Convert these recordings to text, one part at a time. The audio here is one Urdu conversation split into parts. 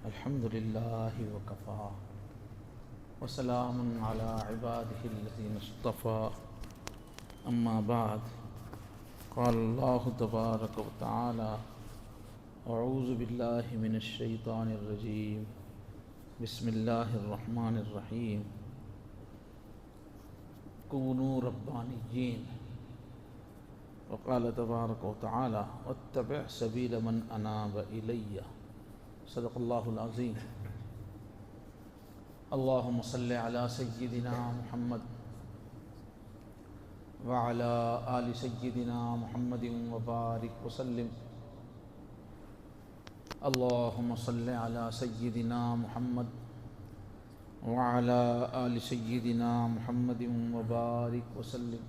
الحمد لله وكفى وسلام على عباده الذين اصطفى أما بعد قال الله تبارك وتعالى أعوذ بالله من الشيطان الرجيم بسم الله الرحمن الرحيم كونوا ربانيين وقال تبارك وتعالى واتبع سبيل من أناب إلي صدق الله العظيم اللهم صل على سيدنا محمد وعلى آل سيدنا محمد وبارك وسلم اللهم صل على سيدنا محمد وعلى آل سيدنا محمد وبارك وسلم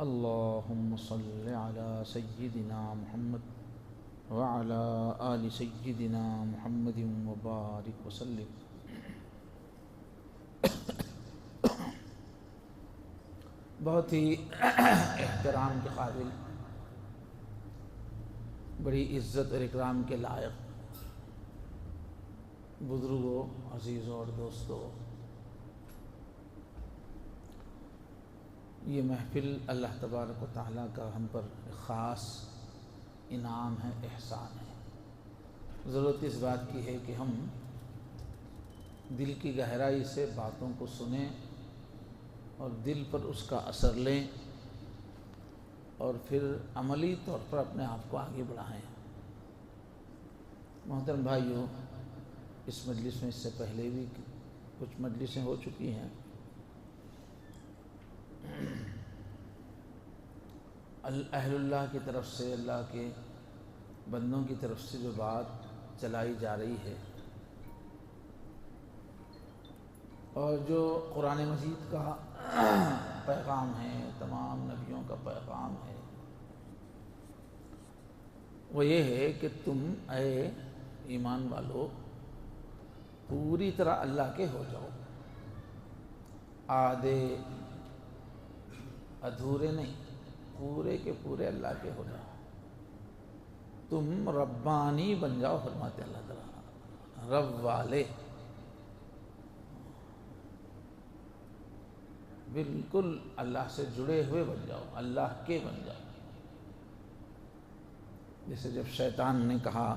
اللهم صل على سيدنا محمد وعلى آل سيدنا محمد وبارك وسلم بہت ہی احترام کے قابل، بڑی عزت اور اکرام کے لائق بزرگوں، عزیزوں اور دوستوں، یہ محفل اللہ تبارک و تعالیٰ کا ہم پر خاص انعام ہے، احسان ہے۔ ضرورت اس بات کی ہے کہ ہم دل کی گہرائی سے باتوں کو سنیں اور دل پر اس کا اثر لیں اور پھر عملی طور پر اپنے آپ کو آگے بڑھائیں۔ محترم بھائیوں، اس مجلس میں اس سے پہلے بھی کچھ مجلسیں ہو چکی ہیں۔ اہل اللہ کی طرف سے، اللہ کے بندوں کی طرف سے جو بات چلائی جا رہی ہے اور جو قرآن مجید کا پیغام ہے، تمام نبیوں کا پیغام ہے، وہ یہ ہے کہ تم اے ایمان والو پوری طرح اللہ کے ہو جاؤ، آدھے ادھورے نہیں، پورے کے پورے اللہ کے ہو جاؤ۔ تم ربانی بن جاؤ، فرماتے اللہ تعالیٰ، رب والے، بالکل اللہ سے جڑے ہوئے بن جاؤ، اللہ کے بن جاؤ۔ جیسے جب شیطان نے کہا،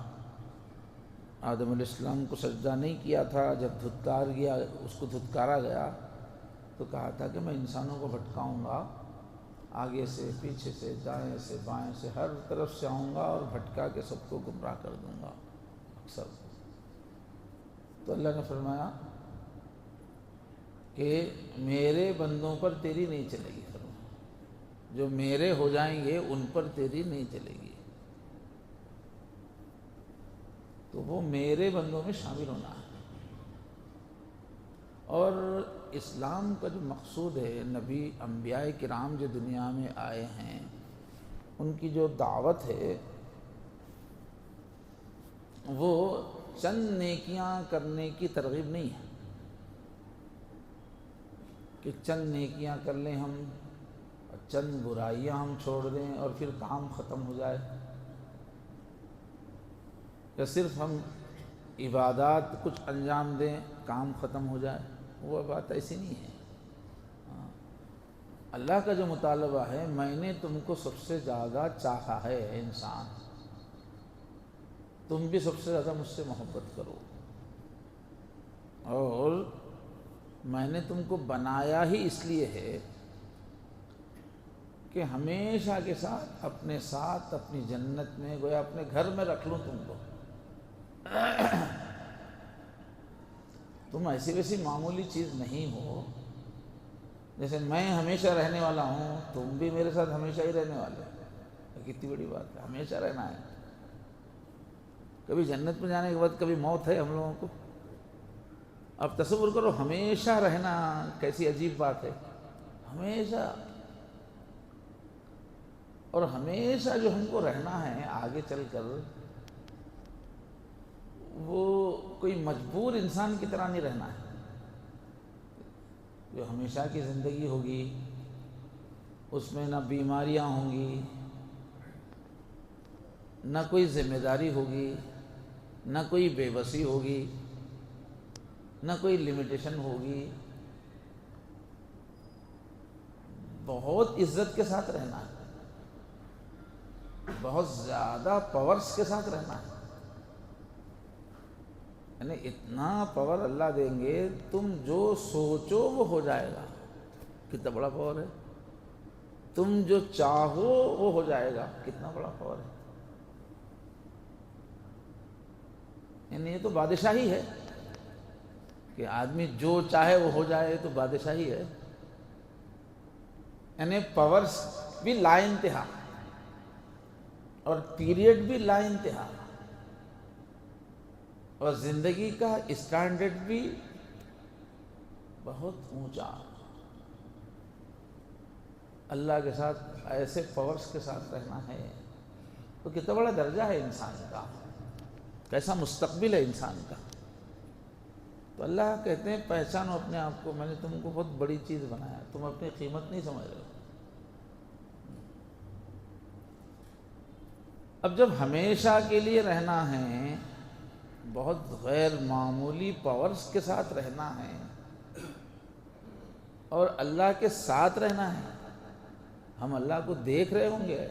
آدم علیہ السلام کو سجدہ نہیں کیا تھا، جب دھتکار گیا، اس کو دھتکارا گیا تو کہا تھا کہ میں انسانوں کو بھٹکاؤں گا، آگے سے، پیچھے سے، دائیں سے، بائیں سے، ہر طرف سے آؤں گا اور بھٹکا کے سب کو گمراہ کر دوں گا اکثر۔ تو اللہ نے فرمایا کہ میرے بندوں پر تیری نہیں چلے گی، فرمایا جو میرے ہو جائیں گے ان پر تیری نہیں چلے گی، تو وہ میرے بندوں میں شامل ہونا ہے۔ اور اسلام کا جو مقصود ہے، نبی انبیاء کرام جو دنیا میں آئے ہیں، ان کی جو دعوت ہے وہ چند نیکیاں کرنے کی ترغیب نہیں ہے کہ چند نیکیاں کر لیں ہم، چند برائیاں ہم چھوڑ دیں اور پھر کام ختم ہو جائے، یا صرف ہم عبادات کچھ انجام دیں، کام ختم ہو جائے۔ وہ بات ایسی نہیں ہے۔ اللہ کا جو مطالبہ ہے، میں نے تم کو سب سے زیادہ چاہا ہے انسان، تم بھی سب سے زیادہ مجھ سے محبت کرو، اور میں نے تم کو بنایا ہی اس لیے ہے کہ ہمیشہ کے ساتھ اپنی جنت میں، گویا اپنے گھر میں رکھ لوں تم کو۔ تم ایسی ویسی معمولی چیز نہیں ہو، جیسے میں ہمیشہ رہنے والا ہوں، تم بھی میرے ساتھ ہمیشہ ہی رہنے والے ہو۔ کتنی بڑی بات ہے، ہمیشہ رہنا ہے۔ کبھی جنت میں جانے کے بعد کبھی موت ہے ہم لوگوں کو؟ اب تصور کرو، ہمیشہ رہنا کیسی عجیب بات ہے، ہمیشہ۔ اور ہمیشہ جو ہم کو رہنا ہے آگے چل کر، وہ کوئی مجبور انسان کی طرح نہیں رہنا ہے۔ جو ہمیشہ کی زندگی ہوگی اس میں نہ بیماریاں ہوں گی، نہ کوئی ذمہ داری ہوگی، نہ کوئی بے بسی ہوگی، نہ کوئی لمیٹیشن ہوگی، بہت عزت کے ساتھ رہنا ہے، بہت زیادہ پاورز کے ساتھ رہنا ہے، یعنی اتنا پاور اللہ دیں گے تم جو سوچو وہ ہو جائے گا۔ کتنا بڑا پاور ہے! تم جو چاہو وہ ہو جائے گا، کتنا بڑا پاور ہے! یعنی یہ تو بادشاہی ہے کہ آدمی جو چاہے وہ ہو جائے، تو بادشاہی ہے۔ یعنی پاورز بھی لا انتہا اور پیریڈ بھی لا انتہا، اور زندگی کا اسٹینڈرڈ بھی بہت اونچا۔ اللہ کے ساتھ ایسے پاورز کے ساتھ رہنا ہے تو کتنا بڑا درجہ ہے انسان کا، کیسا مستقبل ہے انسان کا۔ تو اللہ کہتے ہیں پہچانو اپنے آپ کو، میں نے تم کو بہت بڑی چیز بنایا، تم اپنی قیمت نہیں سمجھ رہے ہو۔ اب جب ہمیشہ کے لیے رہنا ہے، بہت غیر معمولی پاورز کے ساتھ رہنا ہے، اور اللہ کے ساتھ رہنا ہے، ہم اللہ کو دیکھ رہے ہوں گے،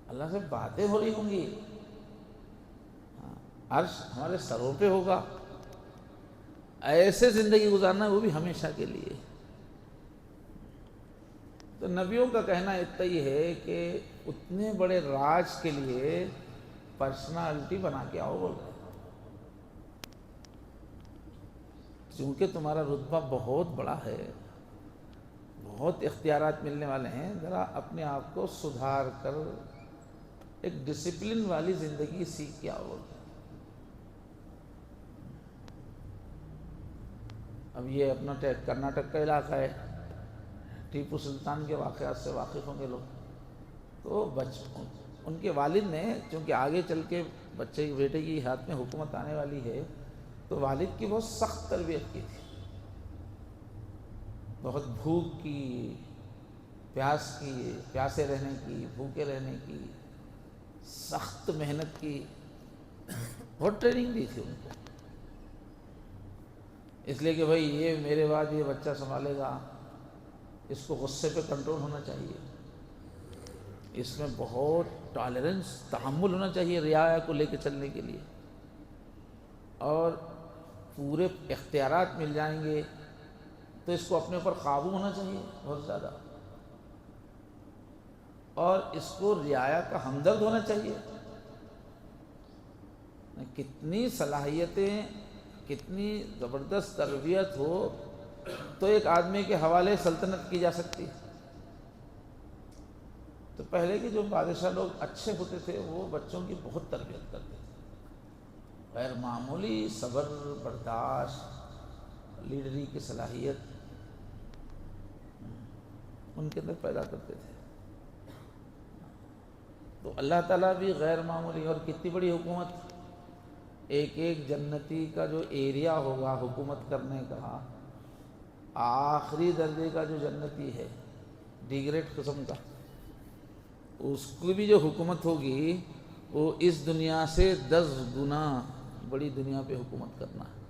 اللہ سے باتیں ہو رہی ہوں گی، عرش ہمارے سروں پہ ہوگا، ایسے زندگی گزارنا ہے، وہ بھی ہمیشہ کے لیے۔ تو نبیوں کا کہنا اتنا ہی ہے کہ اتنے بڑے راج کے لیے پرسنالٹی بنا کے آؤ، بول رہے ہیں، چونکہ تمہارا رتبہ بہت بڑا ہے، بہت اختیارات ملنے والے ہیں، ذرا اپنے آپ کو سدھار کر ایک ڈسپلن والی زندگی سیکھ کے آؤ۔ اب یہ اپنا کرناٹک کا علاقہ ہے، ٹیپو سلطان کے واقعات سے واقف ہوں گے لوگ۔ تو ان کے والد نے، چونکہ آگے چل کے بیٹے کی ہاتھ میں حکومت آنے والی ہے، تو والد کی بہت سخت تربیت کی تھی، بہت بھوک کی، پیاس کی، پیاسے رہنے کی، بھوکے رہنے کی، سخت محنت کی، بہت ٹریننگ دی تھی ان کو، اس لیے کہ بھائی یہ میرے بعد یہ بچہ سنبھالے گا، اس کو غصے پہ کنٹرول ہونا چاہیے، اس میں بہت ٹالرنس، تحمل ہونا چاہیے رعایا کو لے کے چلنے کے لیے، اور پورے اختیارات مل جائیں گے تو اس کو اپنے اوپر قابو ہونا چاہیے بہت زیادہ، اور اس کو رعایا کا ہمدرد ہونا چاہیے۔ کتنی صلاحیتیں، کتنی زبردست تربیت ہو تو ایک آدمی کے حوالے سلطنت کی جا سکتی۔ تو پہلے کے جو بادشاہ لوگ اچھے ہوتے تھے وہ بچوں کی بہت تربیت کرتے تھے، غیر معمولی صبر، برداشت، لیڈری کی صلاحیت ان کے اندر پیدا کرتے تھے۔ تو اللہ تعالیٰ بھی غیر معمولی، اور کتنی بڑی حکومت، ایک ایک جنتی کا جو ایریا ہوگا حکومت کرنے کا، آخری درجے کا جو جنتی ہے، ڈی گریڈ قسم کا، اس کی بھی جو حکومت ہوگی وہ اس دنیا سے 10 گنا بڑی دنیا پہ حکومت کرنا ہے۔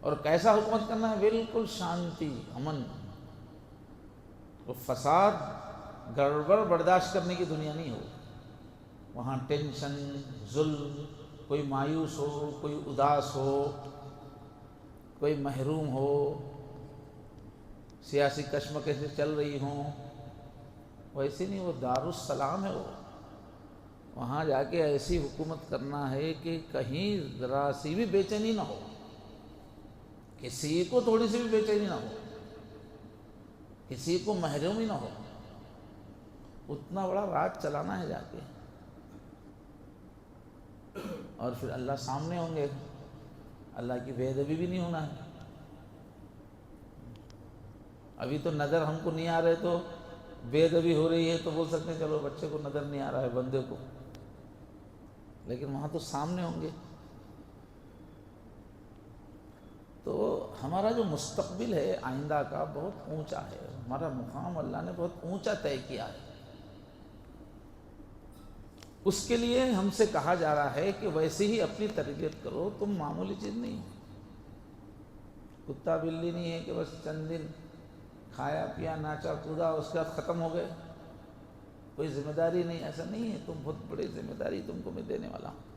اور کیسا حکومت کرنا ہے؟ بالکل شانتی، امن، وہ فساد، گڑبڑ برداشت کرنے کی دنیا نہیں ہو، وہاں ٹینشن، ظلم، کوئی مایوس ہو، کوئی اداس ہو، کوئی محروم ہو، سیاسی کشمکشیں چل رہی ہوں، ویسے نہیں، وہ دارالسلام ہے، وہ وہاں جا کے ایسی حکومت کرنا ہے کہ کہیں ذرا سی بھی بے چینی نہ ہو، کسی کو تھوڑی سی بھی بے چینی نہ ہو، کسی کو محرومی نہ ہو، اتنا بڑا راج چلانا ہے جا کے۔ اور پھر اللہ سامنے ہوں گے، اللہ کی بے ادبی بھی نہیں ہونا ہے۔ ابھی تو نظر ہم کو نہیں آ رہے تو بے ادبی ہو رہی ہے تو بول سکتے ہیں چلو بچے کو نظر نہیں آ رہا ہے، بندے کو، لیکن وہاں تو سامنے ہوں گے۔ تو ہمارا جو مستقبل ہے آئندہ کا بہت اونچا ہے، ہمارا مقام اللہ نے بہت اونچا طے کیا ہے۔ اس کے لیے ہم سے کہا جا رہا ہے کہ ویسے ہی اپنی تربیت کرو، تم معمولی چیز نہیں ہو، کتا بلی نہیں ہے کہ بس چند دن کھایا پیا ناچا کودا اس کے بعد ختم ہو گئے، کوئی ذمہ داری نہیں، ایسا نہیں ہے، تم بہت بڑی ذمہ داری تم کو میں دینے والا ہوں۔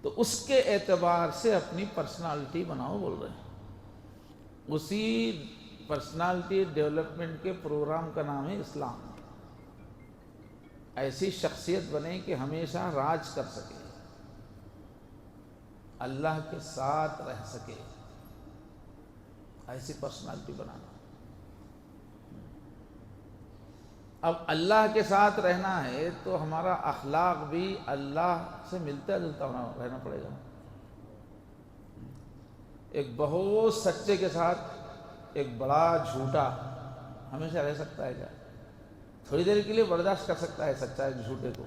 تو اس کے اعتبار سے اپنی پرسنالٹی بناؤ بول رہے ہیں، اسی پرسنالٹی ڈیولپمنٹ کے پروگرام کا نام ہے اسلام۔ ایسی شخصیت بنے کہ ہمیشہ راج کر سکے، اللہ کے ساتھ رہ سکے، ایسی پرسنالٹی بنانا۔ اب اللہ کے ساتھ رہنا ہے تو ہمارا اخلاق بھی اللہ سے ملتا جلتا رہنا پڑے گا۔ ایک بہت سچے کے ساتھ ایک بڑا جھوٹا ہمیشہ رہ سکتا ہے کیا؟ تھوڑی دیر کے لیے برداشت کر سکتا ہے سچا ایک جھوٹے کو۔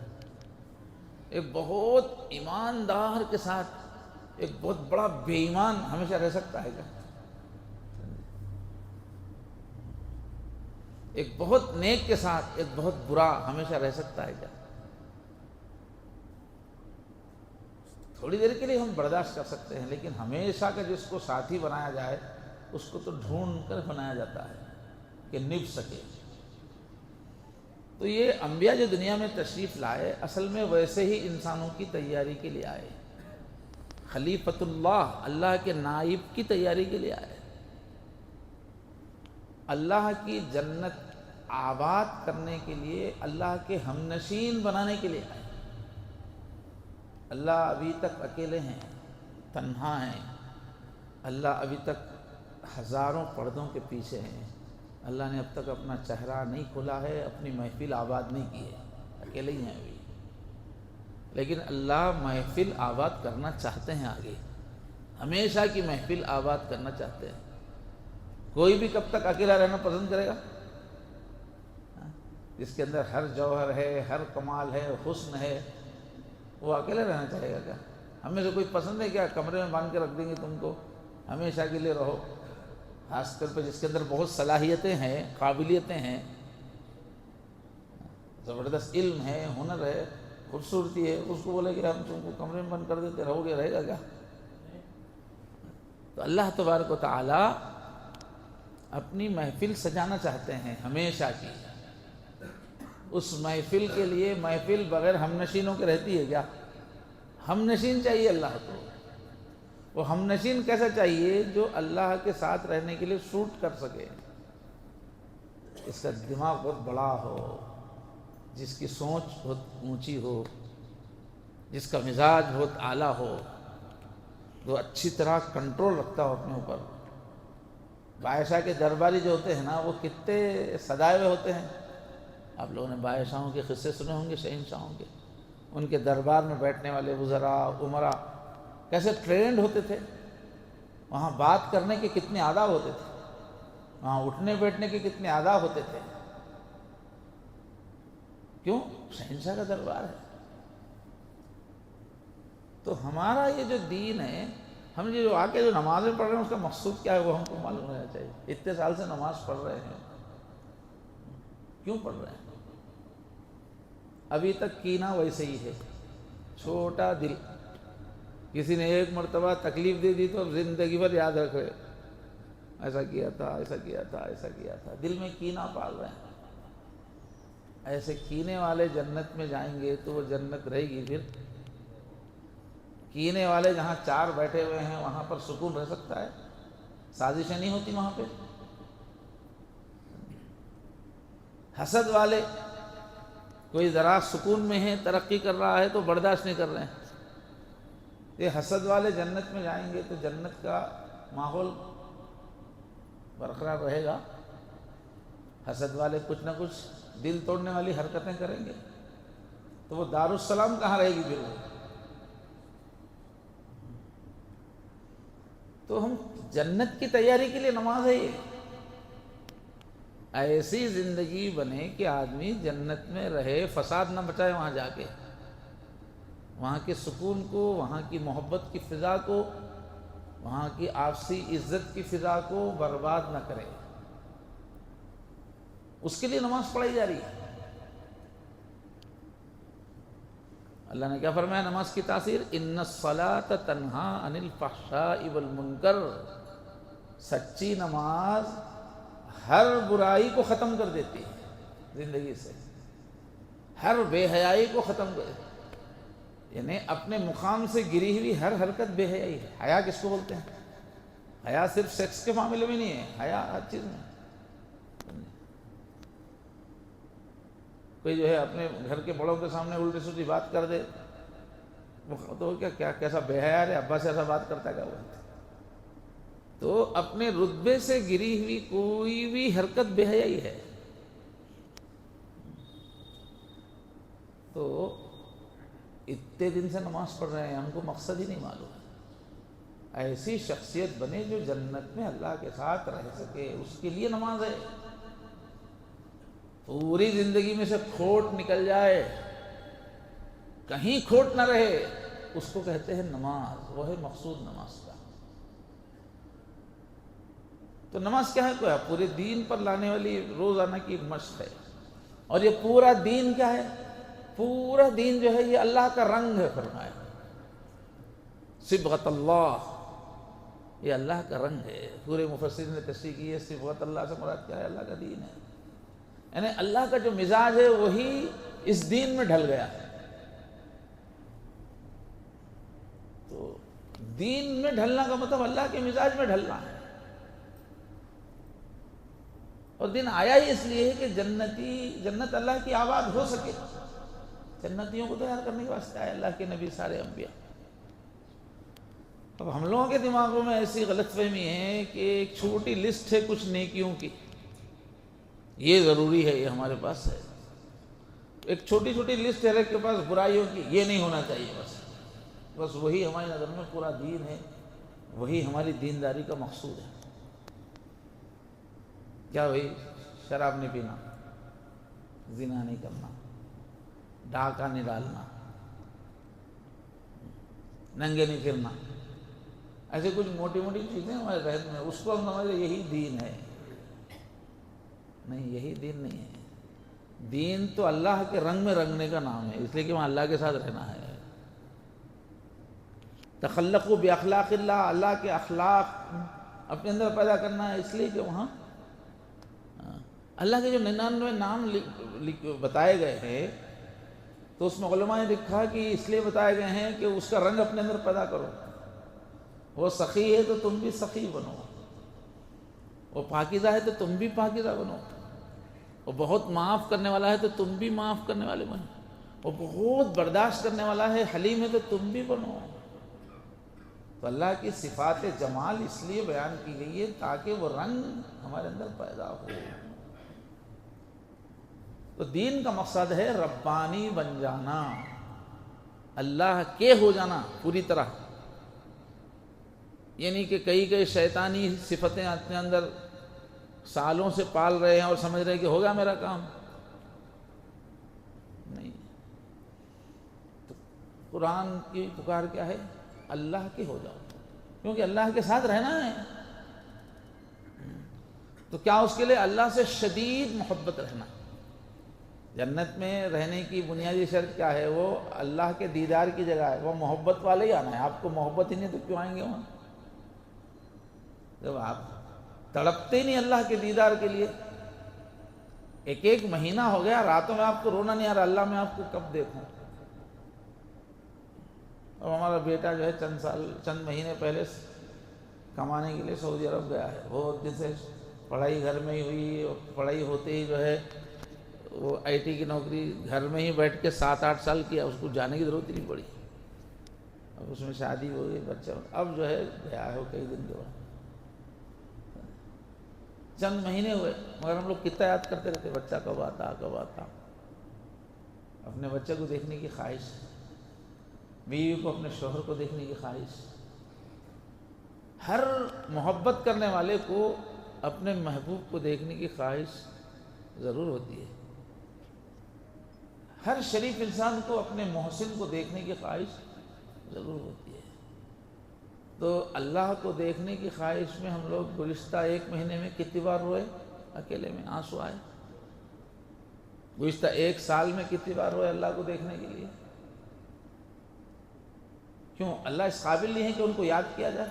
ایک بہت ایماندار کے ساتھ ایک بہت بڑا بے ایمان ہمیشہ رہ سکتا ہے کیا؟ ایک بہت نیک کے ساتھ ایک بہت برا ہمیشہ رہ سکتا ہے کیا؟ تھوڑی دیر کے لیے ہم برداشت کر سکتے ہیں، لیکن ہمیشہ کا جس کو ساتھی بنایا جائے اس کو تو ڈھونڈ کر بنایا جاتا ہے کہ نبھ سکے۔ تو یہ انبیاء جو دنیا میں تشریف لائے اصل میں ویسے ہی انسانوں کی تیاری کے لیے آئے، خلیفۃ اللہ، اللہ کے نائب کی تیاری کے لیے آئے، اللہ کی جنت آباد کرنے کے لیے، اللہ کے ہم نشین بنانے کے لیے آئے۔ اللہ ابھی تک اکیلے ہیں، تنہا ہیں، اللہ ابھی تک ہزاروں پردوں کے پیچھے ہیں، اللہ نے اب تک اپنا چہرہ نہیں کھولا ہے، اپنی محفل آباد نہیں کی ہے، اکیلے ہی ہیں ابھی۔ لیکن اللہ محفل آباد کرنا چاہتے ہیں، آگے ہمیشہ کی محفل آباد کرنا چاہتے ہیں۔ کوئی بھی کب تک اکیلا رہنا پسند کرے گا؟ جس کے اندر ہر جوہر ہے، ہر کمال ہے، حسن ہے، وہ اکیلے رہنا چاہے گا کیا؟ ہمیں سے کوئی پسند ہے کیا کمرے میں باندھ کے رکھ دیں گے تم کو ہمیشہ کے لیے رہو؟ خاص طور پہ جس کے اندر بہت صلاحیتیں ہیں، قابلیتیں ہیں، زبردست علم ہے، ہنر ہے، خوبصورتی ہے، اس کو بولے کہ ہم تم کو کمرے میں بند کر دیتے، رہو گے، رہے گا کیا؟ تو اللہ تبارک و تعالی اپنی محفل سجانا چاہتے ہیں ہمیشہ کی۔ اس محفل کے لیے، محفل بغیر ہم نشینوں کے رہتی ہے کیا؟ ہم نشین چاہیے اللہ کو۔ وہ ہم نشین کیسا چاہیے؟ جو اللہ کے ساتھ رہنے کے لیے سوٹ کر سکے، اس کا دماغ بہت بڑا ہو، جس کی سوچ بہت اونچی ہو، جس کا مزاج بہت اعلیٰ ہو، جو اچھی طرح کنٹرول رکھتا ہو اپنے اوپر۔ بادشاہ کے درباری جو ہوتے ہیں نا، وہ کتنے سدائے ہوئے ہوتے ہیں۔ آپ لوگوں نے بادشاہوں کے قصے سنے ہوں گے، شہنشاہوں کے، ان کے دربار میں بیٹھنے والے وزراء، امراء کیسے ٹرینڈ ہوتے تھے، وہاں بات کرنے کے کتنے آداب ہوتے تھے، وہاں اٹھنے بیٹھنے کے کتنے آداب ہوتے تھے۔ کیوں؟ شہنشاہ کا دربار ہے۔ تو ہمارا یہ جو دین ہے، ہم جو آ کے جو نمازیں پڑھ رہے ہیں اس کا مقصود کیا ہے وہ ہم کو معلوم رہنا چاہیے۔ اتنے سال سے نماز پڑھ رہے ہیں، کیوں پڑھ رہے ہیں؟ ابھی تک کینہ ویسے ہی ہے، چھوٹا دل، کسی نے ایک مرتبہ تکلیف دے دی تو زندگی بھر یاد رکھ رہے، ایسا کیا تھا، ایسا کیا تھا، ایسا کیا تھا، دل میں کینہ پال رہے ہیں۔ ایسے کینے والے جنت میں جائیں گے تو وہ جنت رہے گی؟ پھر کینے والے جہاں چار بیٹھے ہوئے ہیں وہاں پر سکون رہ سکتا ہے؟ سازشیں نہیں ہوتی وہاں پہ؟ حسد والے کوئی ذرا سکون میں ہے، ترقی کر رہا ہے تو برداشت نہیں کر رہے ہیں۔ یہ حسد والے جنت میں جائیں گے تو جنت کا ماحول برقرار رہے گا؟ حسد والے کچھ نہ کچھ دل توڑنے والی حرکتیں کریں گے تو وہ دارالسلام کہاں رہے گی پھر وہ؟ تو ہم جنت کی تیاری کے لیے نماز ہے، یہ ایسی زندگی بنے کہ آدمی جنت میں رہے، فساد نہ بچائے وہاں جا کے، وہاں کے سکون کو، وہاں کی محبت کی فضا کو، وہاں کی آپسی عزت کی فضا کو برباد نہ کرے۔ اس کے لیے نماز پڑھائی جا رہی ہے۔ اللہ نے کیا فرمایا نماز کی تاثیر؟ ان الصلاۃ تنہا عن الفحشاء والمنکر، سچی نماز ہر برائی کو ختم کر دیتی ہے زندگی سے، ہر بے حیائی کو ختم کر دیتی ہے۔ یعنی اپنے مقام سے گری ہوئی ہر حرکت بے حیائی ہے۔ حیا کس کو بولتے ہیں؟ حیا صرف سیکس کے معاملے میں نہیں ہے، حیا ہر چیز میں۔ کوئی جو ہے اپنے گھر کے بڑوں کے سامنے الٹی سیدھی بات کر دے، وہ تو کیا کیسا بے حیا ہے، ابا سے ایسا بات کرتا کیا وہ؟ تو اپنے رتبے سے گری ہوئی کوئی بھی حرکت بے حیائی ہے۔ تو اتنے دن سے نماز پڑھ رہے ہیں، ہم کو مقصد ہی نہیں معلوم۔ ایسی شخصیت بنے جو جنت میں اللہ کے ساتھ رہ سکے، اس کے لیے نماز ہے۔ پوری زندگی میں سے کھوٹ نکل جائے، کہیں کھوٹ نہ رہے، اس کو کہتے ہیں نماز، وہ ہے مقصود نماز کا۔ تو نماز کیا ہے؟ کوئی پورے دین پر لانے والی روزانہ کی ایک مشق ہے۔ اور یہ پورا دین کیا ہے؟ پورا دین جو ہے یہ اللہ کا رنگ ہے، فرمایا صبغۃ اللہ، یہ اللہ کا رنگ ہے۔ پورے مفسرین نے تشریح کی ہے، صبغۃ اللہ سے مراد کیا ہے؟ اللہ کا دین ہے، یعنی اللہ کا جو مزاج ہے وہی اس دین میں ڈھل گیا ہے۔ تو دین میں ڈھلنا کا مطلب اللہ کے مزاج میں ڈھلنا ہے۔ اور دن آیا ہی اس لیے ہے کہ جنت اللہ کی آباد ہو سکے، جنتیوں کو تیار کرنے کے واسطے آئے اللہ کے نبی سارے انبیاء۔ اب ہم لوگوں کے دماغوں میں ایسی غلط فہمی ہے کہ ایک چھوٹی لسٹ ہے کچھ نیکیوں کی، یہ ضروری ہے، یہ ہمارے پاس ہے۔ ایک چھوٹی چھوٹی لسٹ ہے کے پاس برائیوں کی، یہ نہیں ہونا چاہیے، بس وہی ہماری نظر میں پورا دین ہے، وہی ہماری دینداری کا مقصود ہے۔ کیا وہی شراب نہیں پینا، زنا نہیں کرنا، ڈاکہ نہیں ڈالنا، ننگے نہیں پھرنا، ایسے کچھ موٹی موٹی چیزیں ہمارے ذہن میں، اس کو ہم سمجھتے یہی دین ہے۔ نہیں، یہی دین نہیں ہے۔ دین تو اللہ کے رنگ میں رنگنے کا نام ہے، اس لیے کہ وہاں اللہ کے ساتھ رہنا ہے۔ تخلقوا باخلاق اللہ، اللہ کے اخلاق اپنے اندر پیدا کرنا ہے، اس لیے کہ وہاں اللہ کے جو 99 نام بتائے گئے ہیں، تو اس میں علماء نے لکھا کہ اس لیے بتائے گئے ہیں کہ اس کا رنگ اپنے اندر پیدا کرو۔ وہ سخی ہے تو تم بھی سخی بنو، وہ پاکیزہ ہے تو تم بھی پاکیزہ بنو، وہ بہت معاف کرنے والا ہے تو تم بھی معاف کرنے والے بنو، وہ بہت برداشت کرنے والا ہے، حلیم ہے تو تم بھی بنو۔ تو اللہ کی صفات جمال اس لیے بیان کی گئی ہے تاکہ وہ رنگ ہمارے اندر پیدا ہو۔ تو دین کا مقصد ہے ربانی بن جانا، اللہ کے ہو جانا پوری طرح، یعنی کہ کئی شیطانی صفتیں اپنے اندر سالوں سے پال رہے ہیں اور سمجھ رہے ہیں کہ ہوگا میرا کام، نہیں۔ تو قرآن کی پکار کیا ہے؟ اللہ کے ہو جاؤ، کیونکہ اللہ کے ساتھ رہنا ہے۔ تو کیا اس کے لیے اللہ سے شدید محبت رہنا۔ جنت میں رہنے کی بنیادی شرط کیا ہے؟ وہ اللہ کے دیدار کی جگہ ہے، وہ محبت والے ہی آنا ہے۔ آپ کو محبت ہی نہیں تو کیوں آئیں گے وہاں؟ جب آپ تڑپتے ہی نہیں اللہ کے دیدار کے لیے، ایک مہینہ ہو گیا راتوں میں آپ کو رونا نہیں آ رہا، اللہ میں آپ کو کب دیکھوں۔ اب ہمارا بیٹا جو ہے چند مہینے پہلے کمانے کے لیے سعودی عرب گیا ہے، وہ جیسے پڑھائی گھر میں ہی ہوئی، پڑھائی ہوتے ہی جو ہے وہ آئی ٹی کی نوکری گھر میں ہی بیٹھ کے 7-8 سال کیا، اس کو جانے کی ضرورت ہی نہیں پڑی۔ اب اس میں شادی ہو گئی، بچہ، اب جو ہے گیا ہے وہ کئی دن کے بعد، چند مہینے ہوئے، مگر ہم لوگ کتنا یاد کرتے رہتے، بچہ کب آتا کب آتا۔ اپنے بچے کو دیکھنے کی خواہش، بیوی کو اپنے شوہر کو دیکھنے کی خواہش۔ ہر محبت کرنے والے کو اپنے محبوب کو دیکھنے کی خواہش ضرور ہوتی ہے۔ ہر شریف انسان کو اپنے محسن کو دیکھنے کی خواہش ضرور ہوتی ہے۔ تو اللہ کو دیکھنے کی خواہش میں ہم لوگ گزشتہ 1 مہینے میں کتنی بار روئے؟ اکیلے میں آنسو آئے؟ گزشتہ 1 سال میں کتنی بار روئے اللہ کو دیکھنے کے لیے؟ کیوں؟ اللہ اس قابل نہیں ہے کہ ان کو یاد کیا جائے؟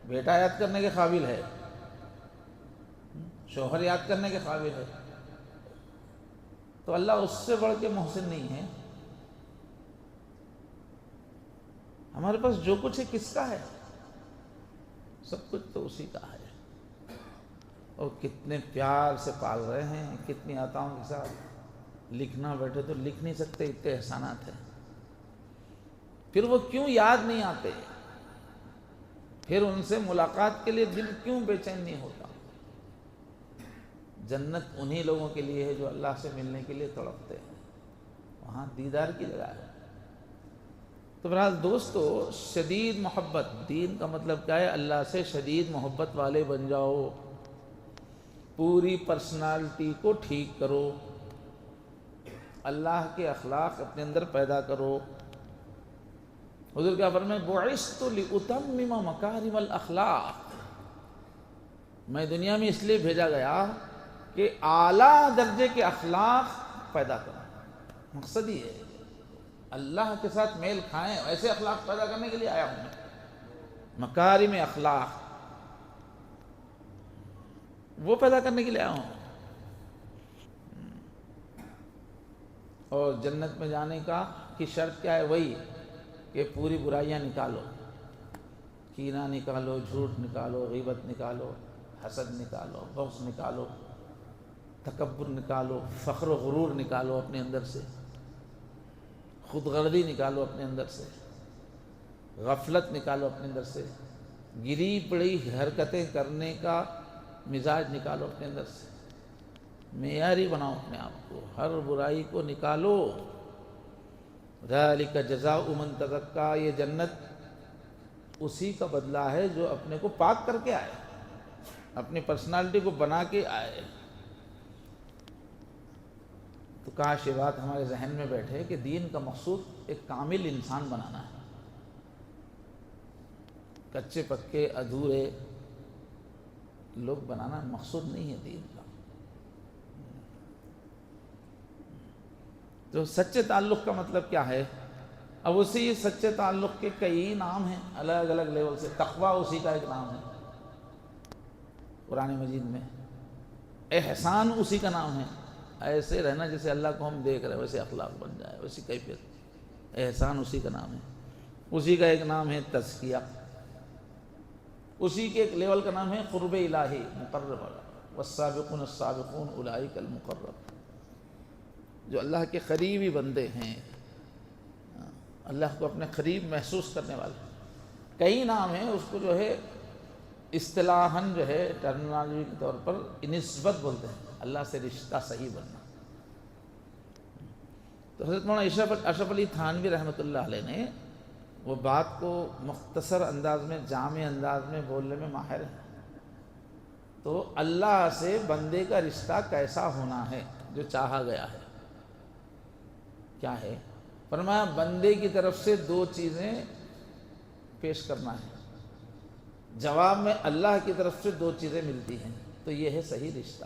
بیٹا یاد کرنے کے قابل ہے، شوہر یاد کرنے کے قابل ہے، تو اللہ اس سے بڑھ کے محسن نہیں ہے؟ ہمارے پاس جو کچھ ہے کس کا ہے؟ سب کچھ تو اسی کا ہے، اور کتنے پیار سے پال رہے ہیں، کتنی عطاؤں کے ساتھ۔ لکھنا بیٹھے تو لکھ نہیں سکتے، اتنے احسانات ہیں، پھر وہ کیوں یاد نہیں آتے؟ پھر ان سے ملاقات کے لیے دل کیوں بے چین نہیں ہوتا؟ جنت انہی لوگوں کے لیے ہے جو اللہ سے ملنے کے لیے تڑپتے ہیں، وہاں دیدار کی جگہ ہے۔ تو بہرحال دوستو، شدید محبت، دین کا مطلب کیا ہے؟ اللہ سے شدید محبت والے بن جاؤ، پوری پرسنالٹی کو ٹھیک کرو، اللہ کے اخلاق اپنے اندر پیدا کرو۔ حضور کیا فرمائے؟ بعثت لأتمم مکارم الاخلاق، میں دنیا میں اس لیے بھیجا گیا کہ اعلیٰ درجے کے اخلاق پیدا کروں۔ مقصد ہی ہے اللہ کے ساتھ میل کھائیں، ایسے اخلاق پیدا کرنے کے لیے آیا ہوں میں، مکارم اخلاق وہ پیدا کرنے کے لیے آیا ہوں۔ اور جنت میں جانے کی شرط کیا ہے؟ وہی کہ پوری برائیاں نکالو، کینہ نکالو، جھوٹ نکالو، غیبت نکالو، حسد نکالو، بغض نکالو، تکبر نکالو، فخر و غرور نکالو اپنے اندر سے، خود غرضی نکالو اپنے اندر سے، غفلت نکالو اپنے اندر سے، گری پڑی حرکتیں کرنے کا مزاج نکالو اپنے اندر سے، معیاری بناؤ اپنے آپ کو، ہر برائی کو نکالو۔ ذالک جزاء من تزکیٰ، یہ جنت اسی کا بدلہ ہے جو اپنے کو پاک کر کے آئے، اپنی پرسنالٹی کو بنا کے آئے۔ تو کاش یہ بات ہمارے ذہن میں بیٹھے کہ دین کا مقصود ایک کامل انسان بنانا ہے، کچے پکے ادھورے لوگ بنانا مقصود نہیں ہے دین کا۔ تو سچے تعلق کا مطلب کیا ہے؟ اب اسی سچے تعلق کے کئی نام ہیں الگ الگ لیول سے۔ تقویٰ اسی کا ایک نام ہے قرآن مجید میں، احسان اسی کا نام ہے، ایسے رہنا جیسے اللہ کو ہم دیکھ رہے ہیں، ویسے اخلاق بن جائے، ویسی کیفیت، احسان اسی کا نام ہے۔ اسی کا ایک نام ہے تزکیہ، اسی کے ایک لیول کا نام ہے قرب الہی، مقرب، والسابقون السابقون اولئک المقرب، جو اللہ کے قریبی بندے ہیں، اللہ کو اپنے قریب محسوس کرنے والے۔ کئی نام ہیں، اس کو جو ہے اصطلاحاً جو ہے ٹرمنالوجی کے طور پر نسبت بولتے ہیں، اللہ سے رشتہ صحیح بننا۔ تو حضرت مولانا اشرف علی تھانوی رحمۃ اللہ علیہ نے وہ بات کو مختصر انداز میں، جامع انداز میں بولنے میں ماہر ہیں۔ تو اللہ سے بندے کا رشتہ کیسا ہونا ہے جو چاہا گیا ہے، کیا ہے؟ فرمایا بندے کی طرف سے دو چیزیں پیش کرنا ہے، جواب میں اللہ کی طرف سے دو چیزیں ملتی ہیں، تو یہ ہے صحیح رشتہ۔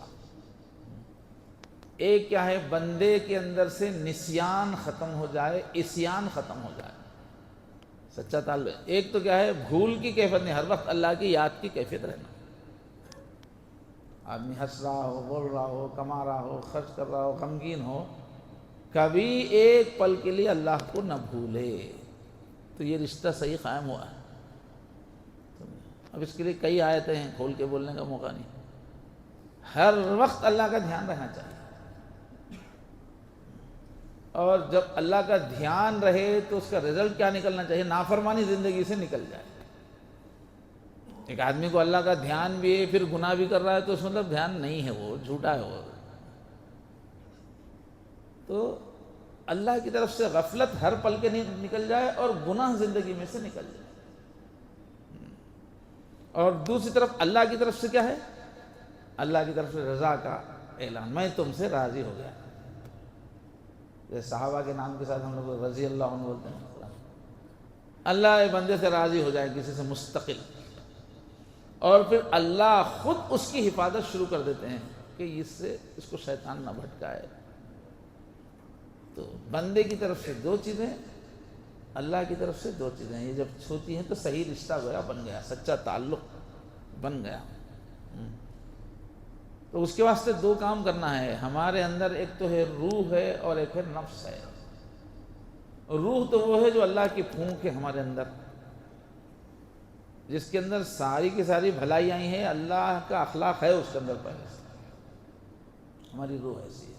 ایک کیا ہے؟ بندے کے اندر سے نسیان ختم ہو جائے، عصیان ختم ہو جائے، سچا تعلق۔ ایک تو کیا ہے؟ بھول کی کیفیت نہیں، ہر وقت اللہ کی یاد کی کیفیت رہنا۔ آدمی ہنس رہا ہو، بول رہا ہو، کما رہا ہو، خرچ کر رہا ہو، غمگین ہو، کبھی ایک پل کے لیے اللہ کو نہ بھولے، تو یہ رشتہ صحیح قائم ہوا ہے۔ اب اس کے لیے کئی آیتیں ہیں، کھول کے بولنے کا موقع نہیں۔ ہر وقت اللہ کا دھیان رہنا چاہیے، اور جب اللہ کا دھیان رہے تو اس کا رزلٹ کیا نکلنا چاہیے؟ نافرمانی زندگی سے نکل جائے۔ ایک آدمی کو اللہ کا دھیان بھی ہے پھر گناہ بھی کر رہا ہے، تو اس مطلب دھیان نہیں ہے، وہ جھوٹا ہے وہ۔ تو اللہ کی طرف سے غفلت ہر پل کے نکل جائے اور گناہ زندگی میں سے نکل جائے، اور دوسری طرف اللہ کی طرف سے کیا ہے؟ اللہ کی طرف سے رضا کا اعلان، میں تم سے راضی ہو گیا۔ جیسے صحابہ کے نام کے ساتھ ہم لوگ رضی اللہ عنہ بولتے ہیں، اللہ بندے سے راضی ہو جائے کسی سے مستقل، اور پھر اللہ خود اس کی حفاظت شروع کر دیتے ہیں کہ اس کو شیطان نہ بھٹکائے۔ تو بندے کی طرف سے دو چیزیں، اللہ کی طرف سے دو چیزیں، یہ جب چھوتی ہیں تو صحیح رشتہ گویا بن گیا، سچا تعلق بن گیا۔ تو اس کے واسطے دو کام کرنا ہے ہمارے اندر، ایک تو ہے روح ہے اور ایک ہے نفس ہے۔ روح تو وہ ہے جو اللہ کی پھونک ہے ہمارے اندر، جس کے اندر ساری کی ساری بھلائیاں ہیں، اللہ کا اخلاق ہے اس کے اندر پہلے سے، ہماری روح ایسی ہے۔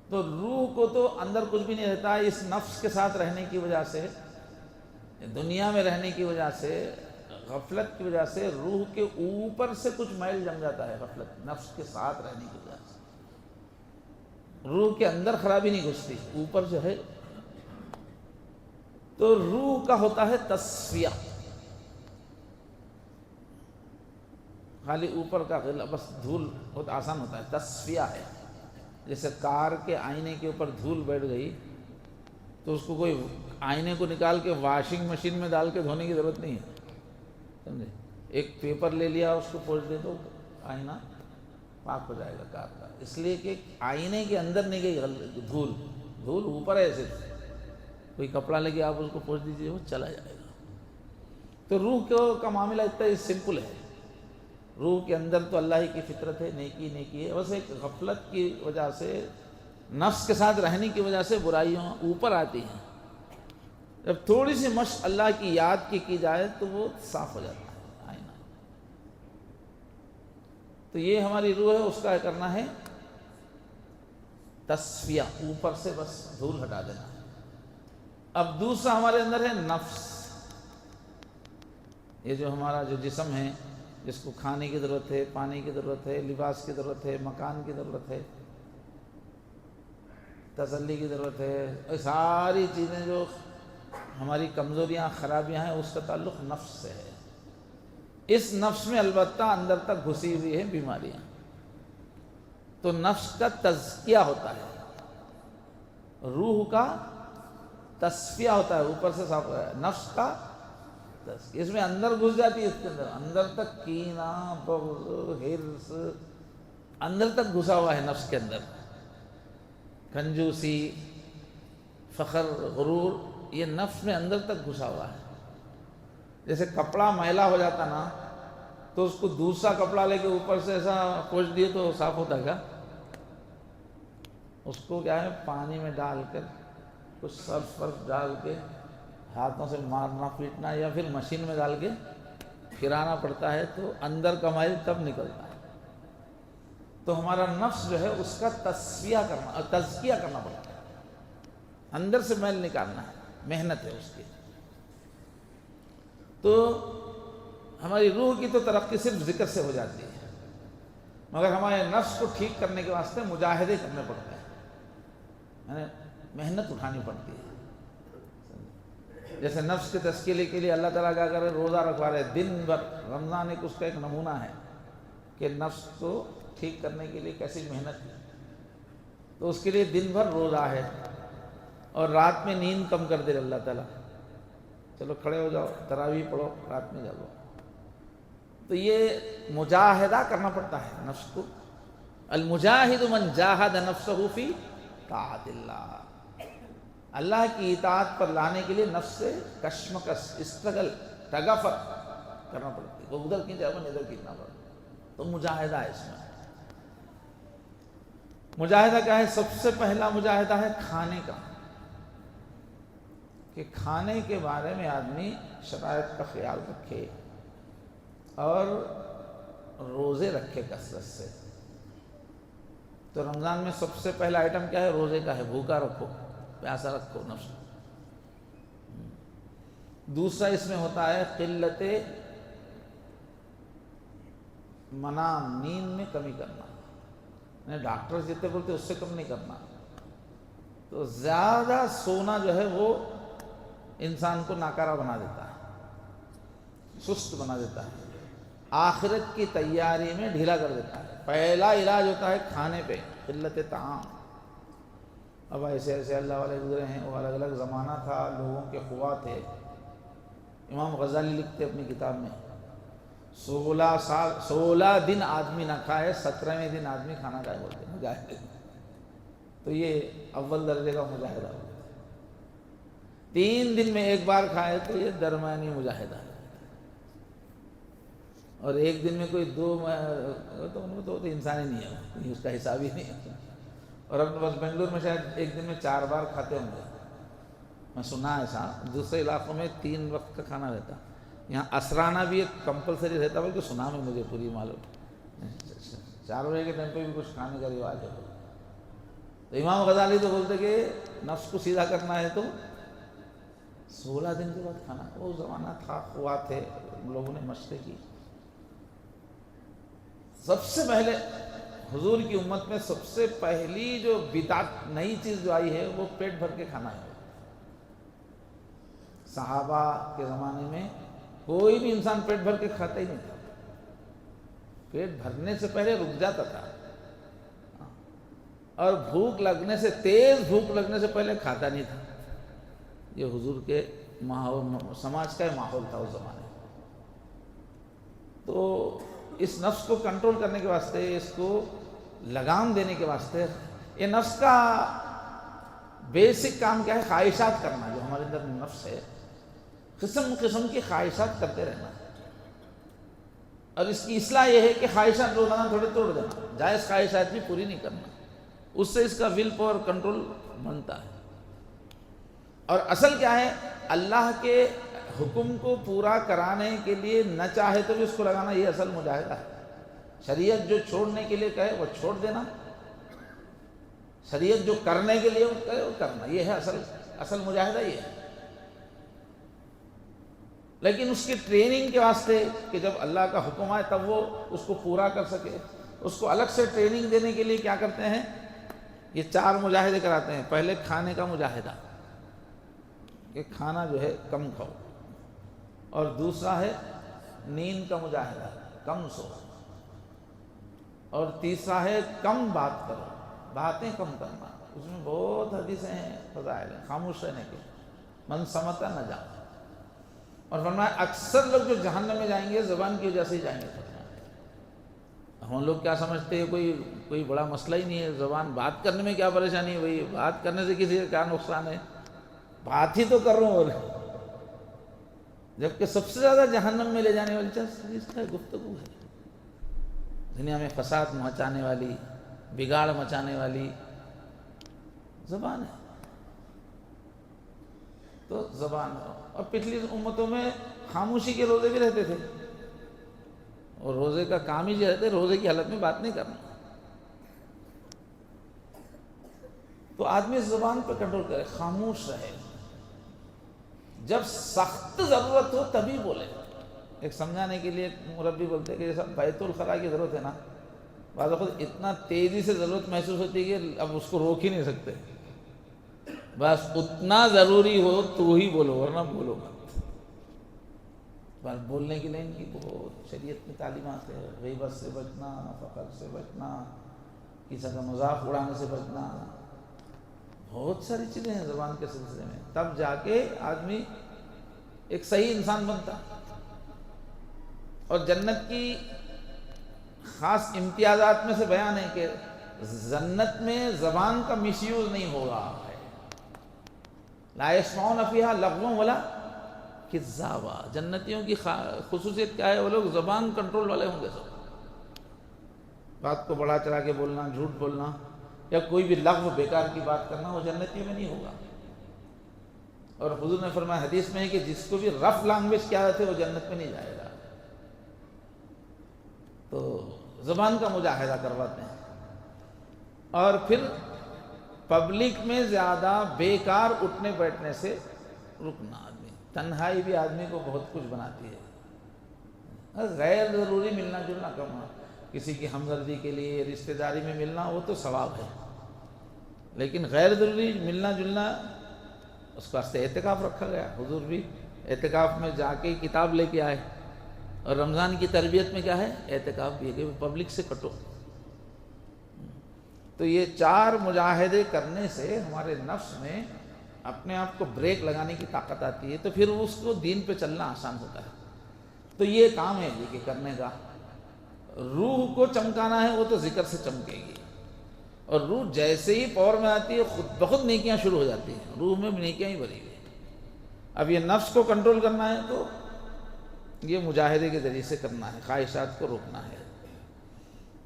تو روح کو تو اندر کچھ بھی نہیں رہتا، اس نفس کے ساتھ رہنے کی وجہ سے، دنیا میں رہنے کی وجہ سے، غفلت کی وجہ سے روح کے اوپر سے کچھ میل جم جاتا ہے، غفلت نفس کے ساتھ رہنے کی وجہ سے روح کے اندر خرابی نہیں گھستی، اوپر جو ہے۔ تو روح کا ہوتا ہے تصفیہ، خالی اوپر کا غلہ بس دھول بہت آسان ہوتا ہے، تصفیہ ہے۔ جیسے کار کے آئینے کے اوپر دھول بیٹھ گئی تو اس کو کوئی آئینے کو نکال کے واشنگ مشین میں ڈال کے دھونے کی ضرورت نہیں ہے، سمجھے؟ ایک پیپر لے لیا، اس کو پوچھ دے تو آئینہ پاک ہو جائے گا کار کا، اس لیے کہ آئینے کے اندر نہیں گئی دھول، دھول اوپر ہے، صرف کوئی کپڑا لے کے آپ اس کو پوچھ دیجیے وہ چلا جائے گا۔ تو روح کا معاملہ اتنا ہی سمپل ہے، روح کے اندر تو اللہ ہی کی فطرت ہے، نیکی نیکی ہے، بس ایک غفلت کی وجہ سے، نفس کے ساتھ رہنے کی وجہ سے برائیوں اوپر آتی ہیں۔ جب تھوڑی سی مشق اللہ کی یاد کی جائے تو وہ صاف ہو جاتا ہے آئینہ۔ تو یہ ہماری روح ہے، اس کا کرنا ہے تصفیہ، اوپر سے بس دھول ہٹا دینا ہے۔ اب دوسرا ہمارے اندر ہے نفس، یہ جو ہمارا جو جسم ہے، جس کو کھانے کی ضرورت ہے، پانی کی ضرورت ہے، لباس کی ضرورت ہے، مکان کی ضرورت ہے، تسلی کی ضرورت ہے، یہ ساری چیزیں جو ہماری کمزوریاں خرابیاں ہیں، اس کا تعلق نفس سے ہے۔ اس نفس میں البتہ اندر تک گھسی ہوئی ہیں بیماریاں، تو نفس کا تزکیہ ہوتا ہے، روح کا تصفیہ ہوتا ہے، اوپر سے صاف ہوتا ہے، نفس کا اس میں اندر گھس جاتی ہے، اس کے اندر تک کینہ، بغض، حرص اندر تک گھسا ہوا ہے نفس کے اندر، کنجوسی، فخر، غرور، یہ نفس میں اندر تک گھسا ہوا ہے۔ جیسے کپڑا میلا ہو جاتا نا تو اس کو دوسرا کپڑا لے کے اوپر سے ایسا پوچھ دیے تو صاف ہوتا ہے کیا؟ اس کو کیا ہے، پانی میں ڈال کر کچھ سرف ڈال کے ہاتھوں سے مارنا پیٹنا یا پھر مشین میں ڈال کے پھرانا پڑتا ہے، تو اندر کا میل تب نکلتا ہے۔ تو ہمارا نفس جو ہے اس کا تصفیہ کرنا، تزکیہ کرنا پڑتا ہے، اندر سے میل نکالنا ہے، محنت ہے اس کی۔ تو ہماری روح کی تو ترقی صرف ذکر سے ہو جاتی ہے، مگر ہمارے نفس کو ٹھیک کرنے کے واسطے مجاہدے کرنے پڑتے ہیں، یعنی محنت اٹھانی پڑتی ہے۔ جیسے نفس کے تزکیے کے لیے اللہ تعالیٰ کیا کرے، روزہ رکھوا رہے دن بھر، رمضان ایک اس کا ایک نمونہ ہے کہ نفس کو ٹھیک کرنے کے لیے کیسی محنت ہے۔ تو اس کے لیے دن بھر روزہ ہے اور رات میں نیند کم کر دے اللہ تعالیٰ، چلو کھڑے ہو جاؤ، تراویح پڑھو، رات میں جاگو۔ تو یہ مجاہدہ کرنا پڑتا ہے نفس کو، المجاہد من جاہد نفسہ فی طاعت اللہ، اللہ کی اطاعت پر لانے کے لیے نفس سے کشمکش، اسٹرگل، ٹگافر کرنا پڑتی ہے، وہ ادھر کھینچا وہ ادھر کھینچنا پڑتا ہے۔ تو مجاہدہ ہے اس میں۔ مجاہدہ کیا ہے؟ سب سے پہلا مجاہدہ ہے کھانے کا، کہ کھانے کے بارے میں آدمی شرائط کا خیال رکھے اور روزے رکھے کثرت سے۔ تو رمضان میں سب سے پہلا آئٹم کیا ہے؟ روزے کا ہے، بھوکا رکھو، پیاسا رکھو نفس۔ دوسرا اس میں ہوتا ہے قلت منام، نیند میں کمی کرنا، ڈاکٹر جتنے بولتے اس سے کم نہیں کرنا۔ تو زیادہ سونا جو ہے وہ انسان کو ناکارہ بنا دیتا ہے، سست بنا دیتا ہے، آخرت کی تیاری میں ڈھیلا کر دیتا ہے۔ پہلا علاج ہوتا ہے کھانے پہ، قلت طعام۔ اب ایسے ایسے اللہ والے گزرے ہیں، وہ الگ الگ زمانہ تھا، لوگوں کے خواہ تھے۔ امام غزالی لکھتے اپنی کتاب میں 16 دن آدمی نہ کھائے، 17ویں دن آدمی کھانا کھائے بولتے مجاہدے۔ تو یہ اول درجے کا مجاہدہ ہوتا ہے۔ 3 دن میں 1 بار کھائے تو یہ درمیانی مجاہدہ ہے، اور 1 دن میں کوئی 2 تو ان میں تو انسان ہی نہیں ہے، اس کا حساب ہی نہیں ہے۔ اور اب بس بنگلور میں شاید 1 دن میں 4 بار کھاتے ہوں گے، میں سنا ایسا، دوسرے علاقوں میں 3 وقت کا کھانا رہتا، یہاں عصرانہ بھی ایک کمپلسری رہتا، بلکہ سنا میں مجھے پوری معلوم 4 بجے کے ٹائم پہ بھی کچھ کھانے کا رواج ہے۔ تو امام غزالی تو بولتے کہ نفس کو سیدھا کرنا ہے تو 16 دن کے بعد کھانا۔ وہ زمانہ تھا، ہوا تھے، لوگوں نے مشقیں کی۔ سب سے پہلے حضور کی امت میں سب سے پہلی جو بدعت نئی چیز جو آئی ہے وہ پیٹ بھر کے کھانا ہے۔ صحابہ کے زمانے میں کوئی بھی انسان پیٹ بھر کے کھاتا ہی نہیں تھا، پیٹ بھرنے سے پہلے رک جاتا تھا، اور بھوک لگنے سے، تیز بھوک لگنے سے پہلے کھاتا نہیں تھا۔ یہ حضور کے سماج کا ماحول تھا اس زمانے۔ تو اس نفس کو کنٹرول کرنے کے واسطے، اس کو لگام دینے کے واسطے، یہ نفس کا بیسک کام کیا ہے؟ خواہشات کرنا۔ جو ہمارے اندر نفس ہے، قسم قسم کی خواہشات کرتے رہنا، اور اس کی اصلاح یہ ہے کہ خواہشات روزانہ تھوڑے توڑ دینا، جائز خواہشات بھی پوری نہیں کرنا، اس سے اس کا ول پاور کنٹرول بنتا ہے۔ اور اصل کیا ہے؟ اللہ کے حکم کو پورا کرانے کے لیے نہ چاہے تو بھی اس کو لگانا، یہ اصل مجاہدہ ہے۔ شریعت جو چھوڑنے کے لیے کہے وہ چھوڑ دینا، شریعت جو کرنے کے لیے کہے وہ کرنا، یہ ہے اصل مجاہدہ، یہ ہے۔ لیکن اس کی ٹریننگ کے واسطے کہ جب اللہ کا حکم آئے تب وہ اس کو پورا کر سکے، اس کو الگ سے ٹریننگ دینے کے لیے کیا کرتے ہیں؟ یہ 4 مجاہدے کراتے ہیں۔ پہلے کھانے کا مجاہدہ کہ کھانا جو ہے کم کھاؤ، اور دوسرا ہے نیند کا مجاہدہ، کم سو، اور تیسرا ہے کم بات کرو، باتیں کم کرنا۔ اس میں بہت حدیثیں ہیں، فضائل ہیں، خاموش رہنے کے، من سمتا نجا۔ اور فرمایا اکثر لوگ جو جہنم میں جائیں گے زبان کی وجہ سے ہی جائیں گے۔ ہم لوگ کیا سمجھتے ہیں کوئی بڑا مسئلہ ہی نہیں ہے، زبان بات کرنے میں کیا پریشانی ہے؟ بھائی بات کرنے سے کسی کا کیا نقصان ہے؟ بات ہی تو کر رہا ہوں، جبکہ سب سے زیادہ جہنم میں لے جانے والی چیز اس کا گفتگو ہے۔ دنیا میں فساد مچانے والی، بگاڑ مچانے والی زبان ہے، تو زبان ہے۔ اور پچھلی امتوں میں خاموشی کے روزے بھی رہتے تھے، اور روزے کا کام ہی جو رہتے، روزے کی حالت میں بات نہیں کرنا۔ تو آدمی زبان پہ کنٹرول کرے، خاموش رہے، جب سخت ضرورت ہو تبھی بولے۔ ایک سمجھانے کے لیے مربی بولتے ہیں کہ جیسا بیت الخلاء کی ضرورت ہے نا، بعض اوقات اتنا تیزی سے ضرورت محسوس ہوتی ہے کہ اب اس کو روک ہی نہیں سکتے، بس اتنا ضروری ہو تو ہی بولو، ورنہ بولو مت۔ بس بولنے کے لیے ان کی بہت شریعت میں تعلیمات ہے، غیبت سے بچنا، فخر سے بچنا، کسی کا مذاق اڑانے سے بچنا، بہت ساری چیزیں ہیں زبان کے سلسلے میں، تب جا کے آدمی ایک صحیح انسان بنتا۔ اور جنت کی خاص امتیازات میں سے بیان ہے کہ جنت میں زبان کا مس یوز نہیں ہوگا، لا یسمعون فیہا لغوا ولا کذابا۔ جنتیوں کی خصوصیت کیا ہے؟ وہ لوگ زبان کنٹرول والے ہوں گے، سب بات کو بڑا چڑھا کے بولنا، جھوٹ بولنا، یا کوئی بھی لغو بیکار کی بات کرنا، وہ جنتیوں میں نہیں ہوگا۔ اور حضور نے فرمایا حدیث میں ہے کہ جس کو بھی رف لینگویج کی عادت ہے وہ جنت میں نہیں جائے گا۔ تو زبان کا مجاہدہ کرواتے ہیں۔ اور پھر پبلک میں زیادہ بیکار اٹھنے بیٹھنے سے رکنا۔ آدمی تنہائی بھی آدمی کو بہت کچھ بناتی ہے، غیر ضروری ملنا جلنا کرنا، کسی کی ہمدردی کے لیے رشتہ داری میں ملنا وہ تو ثواب ہے، لیکن غیر ضروری ملنا جلنا اس کے واسطے اعتکاف رکھا گیا۔ حضور بھی اعتکاف میں جا کے کتاب لے کے آئے، اور رمضان کی تربیت میں کیا ہے؟ اعتکاف بھی ہے کہ پبلک سے کٹو۔ تو یہ 4 مجاہدے کرنے سے ہمارے نفس میں اپنے آپ کو بریک لگانے کی طاقت آتی ہے، تو پھر اس کو دین پہ چلنا آسان ہوتا ہے۔ تو یہ کام ہے جی کہ کرنے کا۔ روح کو چمکانا ہے، وہ تو ذکر سے چمکے گی، اور روح جیسے ہی پاور میں آتی ہے خود بخود نیکیاں شروع ہو جاتی ہیں، روح میں نیکیاں ہی بھری ہوئی۔ اب یہ نفس کو کنٹرول کرنا ہے تو یہ مجاہدے کے ذریعے سے کرنا ہے، خواہشات کو روکنا ہے۔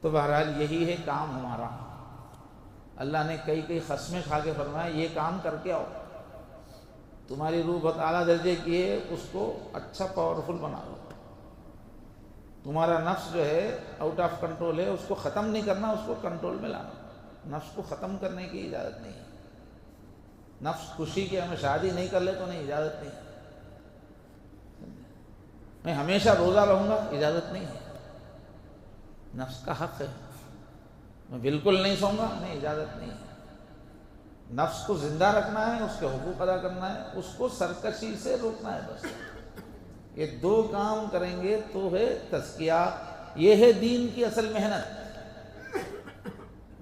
تو بہرحال یہی ہے کام ہمارا۔ اللہ نے کئی قسمیں کھا کے فرمایا یہ کام کر کے آؤ، تمہاری روح بہت اعلیٰ درجے کی ہے، اس کو اچھا پاورفل بنا لو۔ تمہارا نفس جو ہے آؤٹ آف کنٹرول ہے، اس کو ختم نہیں کرنا، اس کو کنٹرول میں لانا۔ نفس کو ختم کرنے کی اجازت نہیں ہے۔ نفس خوشی کے ہمیں شادی نہیں کر لے تو نہیں، اجازت نہیں ہے۔ میں ہمیشہ روزہ رہوں گا، اجازت نہیں ہے۔ نفس کا حق ہے۔ میں بالکل نہیں سوؤں گا، نہیں، اجازت نہیں ہے۔ نفس کو زندہ رکھنا ہے، اس کے حقوق ادا کرنا ہے، اس کو سرکشی سے روکنا ہے، بس۔ یہ دو کام کریں گے تو ہے تزکیہ۔ یہ ہے دین کی اصل محنت۔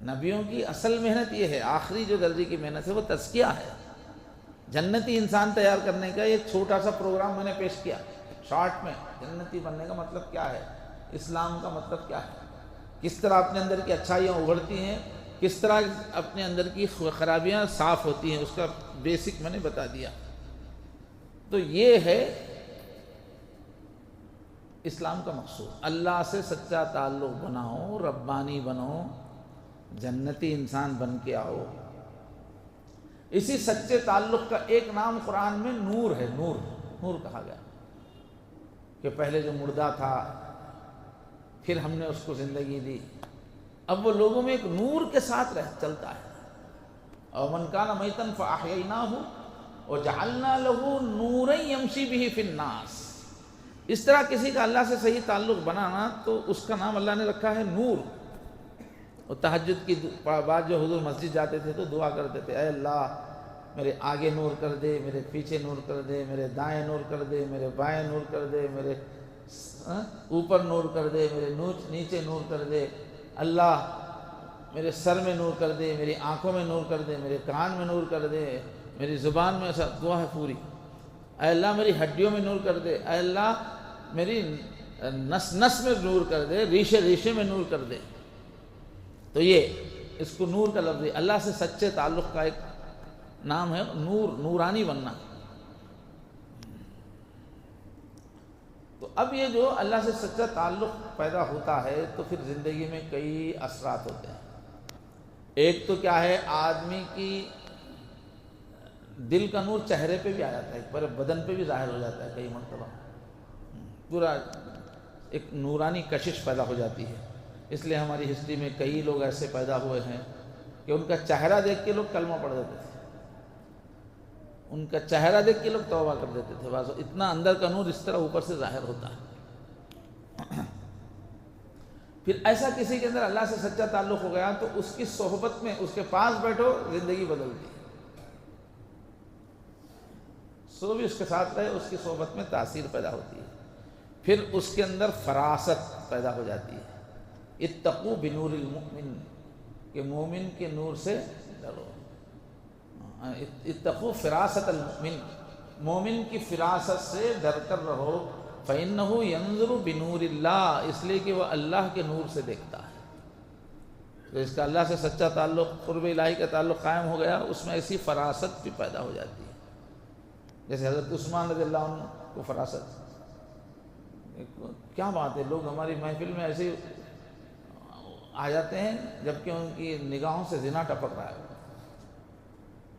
نبیوں کی اصل محنت یہ ہے، آخری جو درجے کی محنت ہے وہ تزکیہ ہے۔ جنتی انسان تیار کرنے کا ایک چھوٹا سا پروگرام میں نے پیش کیا شارٹ میں۔ جنتی بننے کا مطلب کیا ہے، اسلام کا مطلب کیا ہے، کس طرح اپنے اندر کی اچھائیاں ابھرتی ہیں، کس طرح اپنے اندر کی خرابیاں صاف ہوتی ہیں، اس کا بیسک میں نے بتا دیا۔ تو یہ ہے اسلام کا مقصود۔ اللہ سے سچا تعلق بناؤ، ربانی بنو، جنتی انسان بن کے آؤ۔ اسی سچے تعلق کا ایک نام قرآن میں نور ہے۔ نور، نور کہا گیا کہ پہلے جو مردہ تھا پھر ہم نے اس کو زندگی دی، اب وہ لوگوں میں ایک نور کے ساتھ چلتا ہے۔ اور من کان میتا فاحییناہ وجعلنا لہ نورا یمشی بہ فی الناس۔ اس طرح کسی کا اللہ سے صحیح تعلق بنانا تو اس کا نام اللہ نے رکھا ہے نور۔ اور تہجد کی بعد جو حضور مسجد جاتے تھے تو دعا کرتے تھے، اے اللہ میرے آگے نور کر دے، میرے پیچھے نور کر دے، میرے دائیں نور کر دے، میرے بائیں نور کر دے، میرے اوپر نور کر دے، میرے نیچے نور کر دے، اللہ میرے سر میں نور کر دے، میری آنکھوں میں نور کر دے، میرے کان میں نور کر دے، میری زبان میں، ایسا دعا ہے پوری۔ اے اللہ میری ہڈیوں میں نور کر دے، اے اللہ میری نس نس میں نور کر دے، ریشے ریشے میں نور کر دے۔ تو یہ اس کو نور کا لفظ ہے۔ اللہ سے سچے تعلق کا ایک نام ہے نور، نورانی بننا۔ تو اب یہ جو اللہ سے سچا تعلق پیدا ہوتا ہے تو پھر زندگی میں کئی اثرات ہوتے ہیں۔ ایک تو کیا ہے، آدمی کی دل کا نور چہرے پہ بھی آ جاتا ہے، پورے بدن پہ بھی ظاہر ہو جاتا ہے کئی مرتبہ، پورا ایک نورانی کشش پیدا ہو جاتی ہے۔ اس لیے ہماری ہسٹری میں کئی لوگ ایسے پیدا ہوئے ہیں کہ ان کا چہرہ دیکھ کے لوگ کلمہ پڑھ دیتے تھے، ان کا چہرہ دیکھ کے لوگ توبہ کر دیتے تھے، بس اتنا اندر کا نور اس طرح اوپر سے ظاہر ہوتا ہے۔ پھر ایسا کسی کے اندر اللہ سے سچا تعلق ہو گیا تو اس کی صحبت میں، اس کے پاس بیٹھو، زندگی بدلتی ہے۔ سو بھی اس کے ساتھ رہے، اس کی صحبت میں تاثیر پیدا ہوتی ہے۔ پھر اس کے اندر فراست پیدا ہو جاتی ہے۔ اتقوا بنور المؤمن، کہ مومن کے نور سے ڈرو۔ اتقوا فراست المؤمن، مومن کی فراست سے ڈر کر رہو۔ فإنہ ینظر بنور اللہ، اس لیے کہ وہ اللہ کے نور سے دیکھتا ہے۔ تو اس کا اللہ سے سچا تعلق، قرب الہی کا تعلق قائم ہو گیا، اس میں ایسی فراست بھی پیدا ہو جاتی ہے۔ جیسے حضرت عثمان رضی اللہ عنہ کو فراست، کیا بات ہے، لوگ ہماری محفل میں ایسے آ جاتے ہیں جبکہ ان کی نگاہوں سے زنا ٹپک رہا ہے،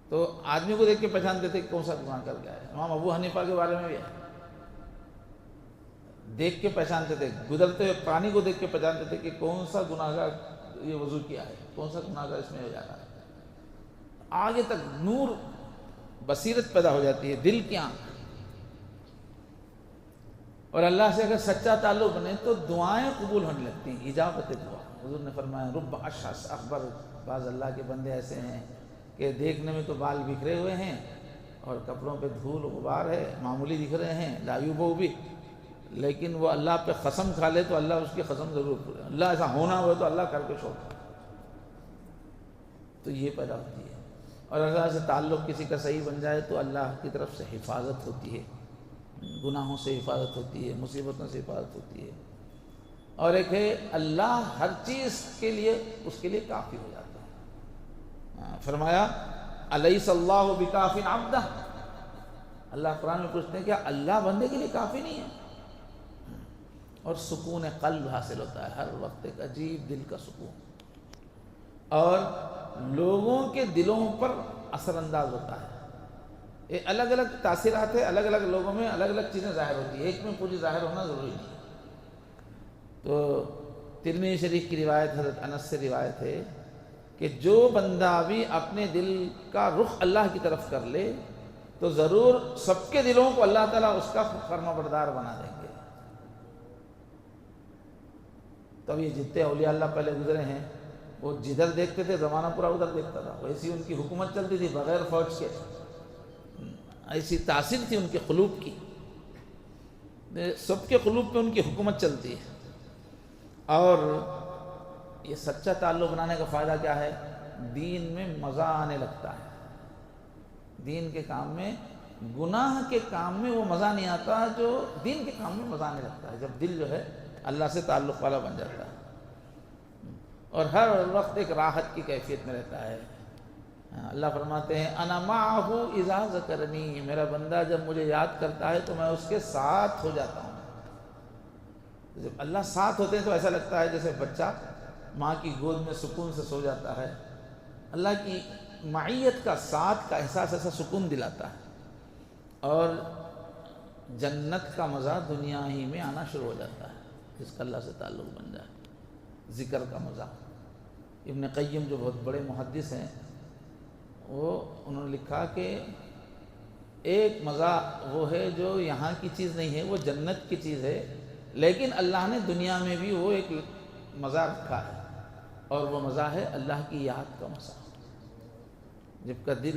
تو آدمی کو دیکھ کے پہچانتے تھے کہ کون سا گناہ کر گیا ہے۔ امام ابو حنیفہ کے بارے میں بھی ہے، دیکھ کے پہچانتے تھے، گزرتے ہوئے پانی کو دیکھ کے پہچانتے تھے کہ کون سا گناہ گار یہ وضو کیا ہے، کون سا گناہ گار اس میں ہو جا رہا ہے۔ آگے تک نور، بصیرت پیدا ہو جاتی ہے، دل کی آنکھ۔ اور اللہ سے اگر سچا تعلق بنے تو دعائیں قبول ہونے لگتی ہیں، اجابت دعا۔ حضور نے فرمایا رب اشعث اخبر، بعض اللہ کے بندے ایسے ہیں کہ دیکھنے میں تو بال بکھرے ہوئے ہیں اور کپڑوں پہ دھول غبار ہے، معمولی دکھ رہے ہیں، لا یوبو بھی، لیکن وہ اللہ پہ قسم کھا لے تو اللہ اس کی قسم ضرور پورے، اللہ ایسا ہونا ہوا تو اللہ کر کے چھوڑتا۔ تو یہ پیدا ہوتی ہے۔ اور اللہ سے تعلق کسی کا صحیح بن جائے تو اللہ کی طرف سے حفاظت ہوتی ہے، گناہوں سے حفاظت ہوتی ہے، مصیبتوں سے حفاظت ہوتی ہے۔ اور ایک ہے اللہ ہر چیز کے لیے، اس کے لیے کافی ہو جاتا ہے۔ فرمایا الیس اللہ بکاف عبدہ، اللہ قرآن میں پوچھتے ہیں کیا اللہ بندے کے لیے کافی نہیں ہے؟ اور سکون قلب حاصل ہوتا ہے، ہر وقت ایک عجیب دل کا سکون، اور لوگوں کے دلوں پر اثر انداز ہوتا ہے۔ یہ الگ الگ تاثرات ہیں، الگ الگ لوگوں میں الگ الگ چیزیں ظاہر ہوتی ہیں، ایک میں پوری ظاہر ہونا ضروری نہیں۔ تو ترمذی شریف کی روایت حضرت انس سے روایت ہے کہ جو بندہ بھی اپنے دل کا رخ اللہ کی طرف کر لے تو ضرور سب کے دلوں کو اللہ تعالیٰ اس کا فرما بردار بنا دیں گے۔ تب یہ جتنے اولیاء اللہ پہلے گزرے ہیں وہ جدھر دیکھتے تھے زمانہ پورا ادھر دیکھتا تھا، ویسی ان کی حکومت چلتی تھی بغیر فوج کے، ایسی تاثیر تھی ان کے قلوب کی، سب کے قلوب پہ ان کی حکومت چلتی ہے۔ اور یہ سچا تعلق بنانے کا فائدہ کیا ہے؟ دین میں مزہ آنے لگتا ہے، دین کے کام میں، گناہ کے کام میں وہ مزہ نہیں آتا جو دین کے کام میں مزہ آنے لگتا ہے، جب دل جو ہے اللہ سے تعلق والا بن جاتا ہے اور ہر وقت ایک راحت کی کیفیت میں رہتا ہے۔ اللہ فرماتے ہیں انا معہ اذا ذکرنی، میرا بندہ جب مجھے یاد کرتا ہے تو میں اس کے ساتھ ہو جاتا ہوں۔ جب اللہ ساتھ ہوتے ہیں تو ایسا لگتا ہے جیسے بچہ ماں کی گود میں سکون سے سو جاتا ہے۔ اللہ کی معیت کا، ساتھ کا احساس ایسا سکون دلاتا ہے، اور جنت کا مزہ دنیا ہی میں آنا شروع ہو جاتا ہے جس کا اللہ سے تعلق بن جائے۔ ذکر کا مزہ، ابن قیم جو بہت بڑے محدث ہیں، انہوں نے لکھا کہ ایک مزہ وہ ہے جو یہاں کی چیز نہیں ہے، وہ جنت کی چیز ہے، لیکن اللہ نے دنیا میں بھی وہ ایک مزہ رکھا ہے، اور وہ مزہ ہے اللہ کی یاد کا مزہ۔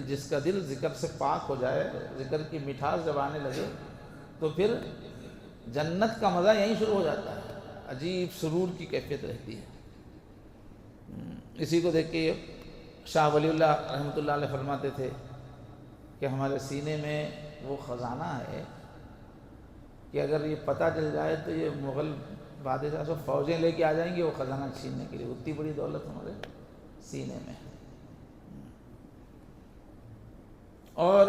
جس کا دل ذکر سے پاک ہو جائے، ذکر کی مٹھاس جب آنے لگے تو پھر جنت کا مزہ یہیں شروع ہو جاتا ہے، عجیب سرور کی کیفیت رہتی ہے۔ اسی کو دیکھ کے شاہ ولی اللہ رحمۃ اللہ علیہ فرماتے تھے کہ ہمارے سینے میں وہ خزانہ ہے کہ اگر یہ پتہ چل جائے تو یہ مغل بادشاہ سے فوجیں لے کے آ جائیں گے وہ خزانہ چھیننے کے لیے، اتنی بڑی دولت ہمارے سینے میں ہے۔ اور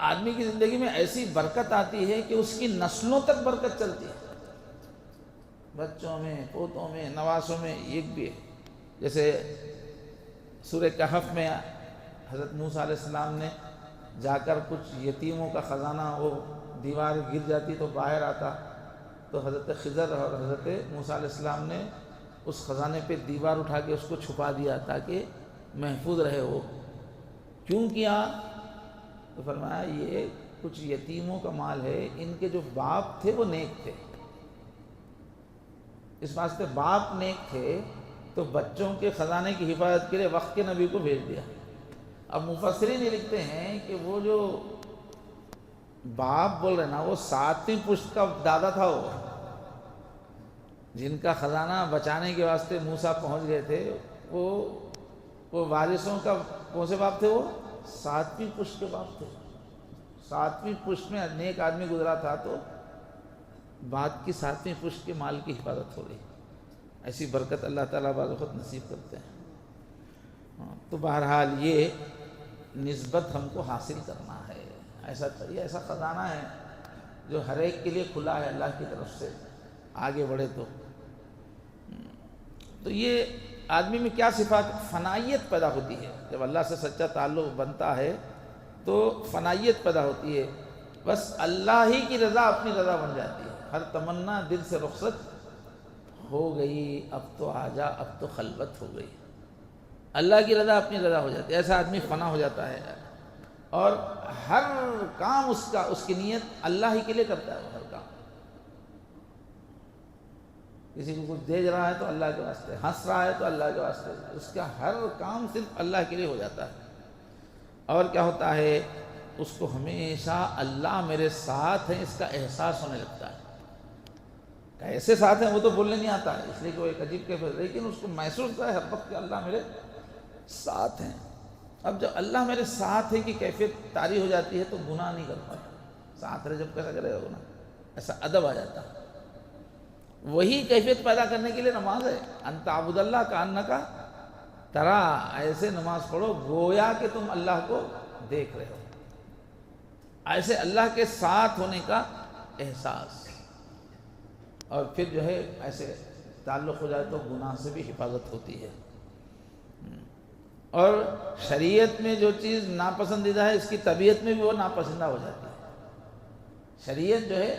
آدمی کی زندگی میں ایسی برکت آتی ہے کہ اس کی نسلوں تک برکت چلتی ہے، بچوں میں، پوتوں میں، نواسوں میں، ایک بھی ہے۔ جیسے سورہ کہف میں حضرت موسیٰ علیہ السلام نے جا کر کچھ یتیموں کا خزانہ، وہ دیوار گر جاتی تو باہر آتا، تو حضرت خضر اور حضرت موسیٰ علیہ السلام نے اس خزانے پہ دیوار اٹھا کے اس کو چھپا دیا تاکہ محفوظ رہے۔ وہ کیوں کیا؟ تو فرمایا یہ کچھ یتیموں کا مال ہے، ان کے جو باپ تھے وہ نیک تھے، اس واسطے باپ نیک تھے تو بچوں کے خزانے کی حفاظت کے لیے وقت کے نبی کو بھیج دیا۔ اب مفسرین یہ لکھتے ہیں کہ وہ جو باپ بول رہے نا، وہ 7ویں پشت کا دادا تھا، وہ جن کا خزانہ بچانے کے واسطے موسیٰ پہنچ گئے تھے، وہ وارثوں کا کون سے باپ تھے؟ وہ 7ویں پشت کے باپ تھے۔ 7ویں پشت میں نیک آدمی گزرا تھا تو بعد کی 7ویں پشت کے مال کی حفاظت ہو گئی۔ ایسی برکت اللہ تعالیٰ بعض وقت نصیب کرتے ہیں۔ تو بہرحال یہ نسبت ہم کو حاصل کرنا ہے، ایسا چاہیے، ایسا خزانہ ہے جو ہر ایک کے لیے کھلا ہے اللہ کی طرف سے، آگے بڑھے تو یہ آدمی میں کیا صفات؟ فنائیت پیدا ہوتی ہے۔ جب اللہ سے سچا تعلق بنتا ہے تو فنائیت پیدا ہوتی ہے، بس اللہ ہی کی رضا اپنی رضا بن جاتی ہے، ہر تمنا دل سے رخصت ہو گئی، اب تو آجا، اب تو خلوت ہو گئی، اللہ کی رضا اپنی رضا ہو جاتی ہے، ایسا آدمی فنا ہو جاتا ہے، اور ہر کام اس کی نیت اللہ ہی کے لیے کرتا ہے، وہ ہر کام، کسی کو کچھ دے رہا ہے تو اللہ کے واسطے، ہنس رہا ہے تو اللہ کے واسطے، اس کا ہر کام صرف اللہ کے لیے ہو جاتا ہے۔ اور کیا ہوتا ہے؟ اس کو ہمیشہ اللہ میرے ساتھ ہیں اس کا احساس ہونے لگتا ہے۔ ایسے ساتھ ہیں وہ تو بولنے نہیں آتا ہے، اس لیے کہ وہ ایک عجیب کیفیت، لیکن اس کو محسوس ہوتا ہے ہر وقت کہ اللہ میرے ساتھ ہیں۔ اب جب اللہ میرے ساتھ ہے کی کیفیت طاری ہو جاتی ہے تو گناہ نہیں کر پاتا، ساتھ رہے جب کیسا کرے گا گناہ، ایسا ادب آ جاتا ہے۔ وہی کیفیت پیدا کرنے کے لیے نماز ہے، ان تعبد اللہ کانک ترا، ایسے نماز پڑھو گویا کہ تم اللہ کو دیکھ رہے ہو۔ ایسے اللہ کے ساتھ ہونے کا احساس، اور پھر جو ہے ایسے تعلق ہو جائے تو گناہ سے بھی حفاظت ہوتی ہے۔ اور شریعت میں جو چیز ناپسندیدہ ہے اس کی طبیعت میں بھی وہ ناپسندہ ہو جاتی ہے۔ شریعت جو ہے،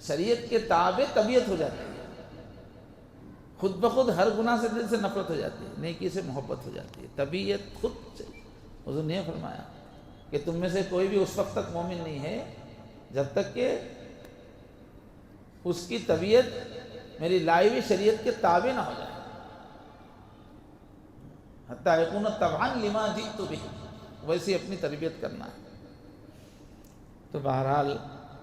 شریعت کے تابع طبیعت ہو جاتی ہے، خود بخود ہر گناہ سے دل سے نفرت ہو جاتی ہے، نیکی سے محبت ہو جاتی ہے، طبیعت خود سے۔ حضور نے فرمایا کہ تم میں سے کوئی بھی اس وقت تک مومن نہیں ہے جب تک کہ اس کی طبیعت میری لائی ہوئی شریعت کے تابع نہ ہو جائے، حتیٰ یکون طبعا لما جئت بہ، ویسی اپنی تربیت کرنا ہے۔ تو بہرحال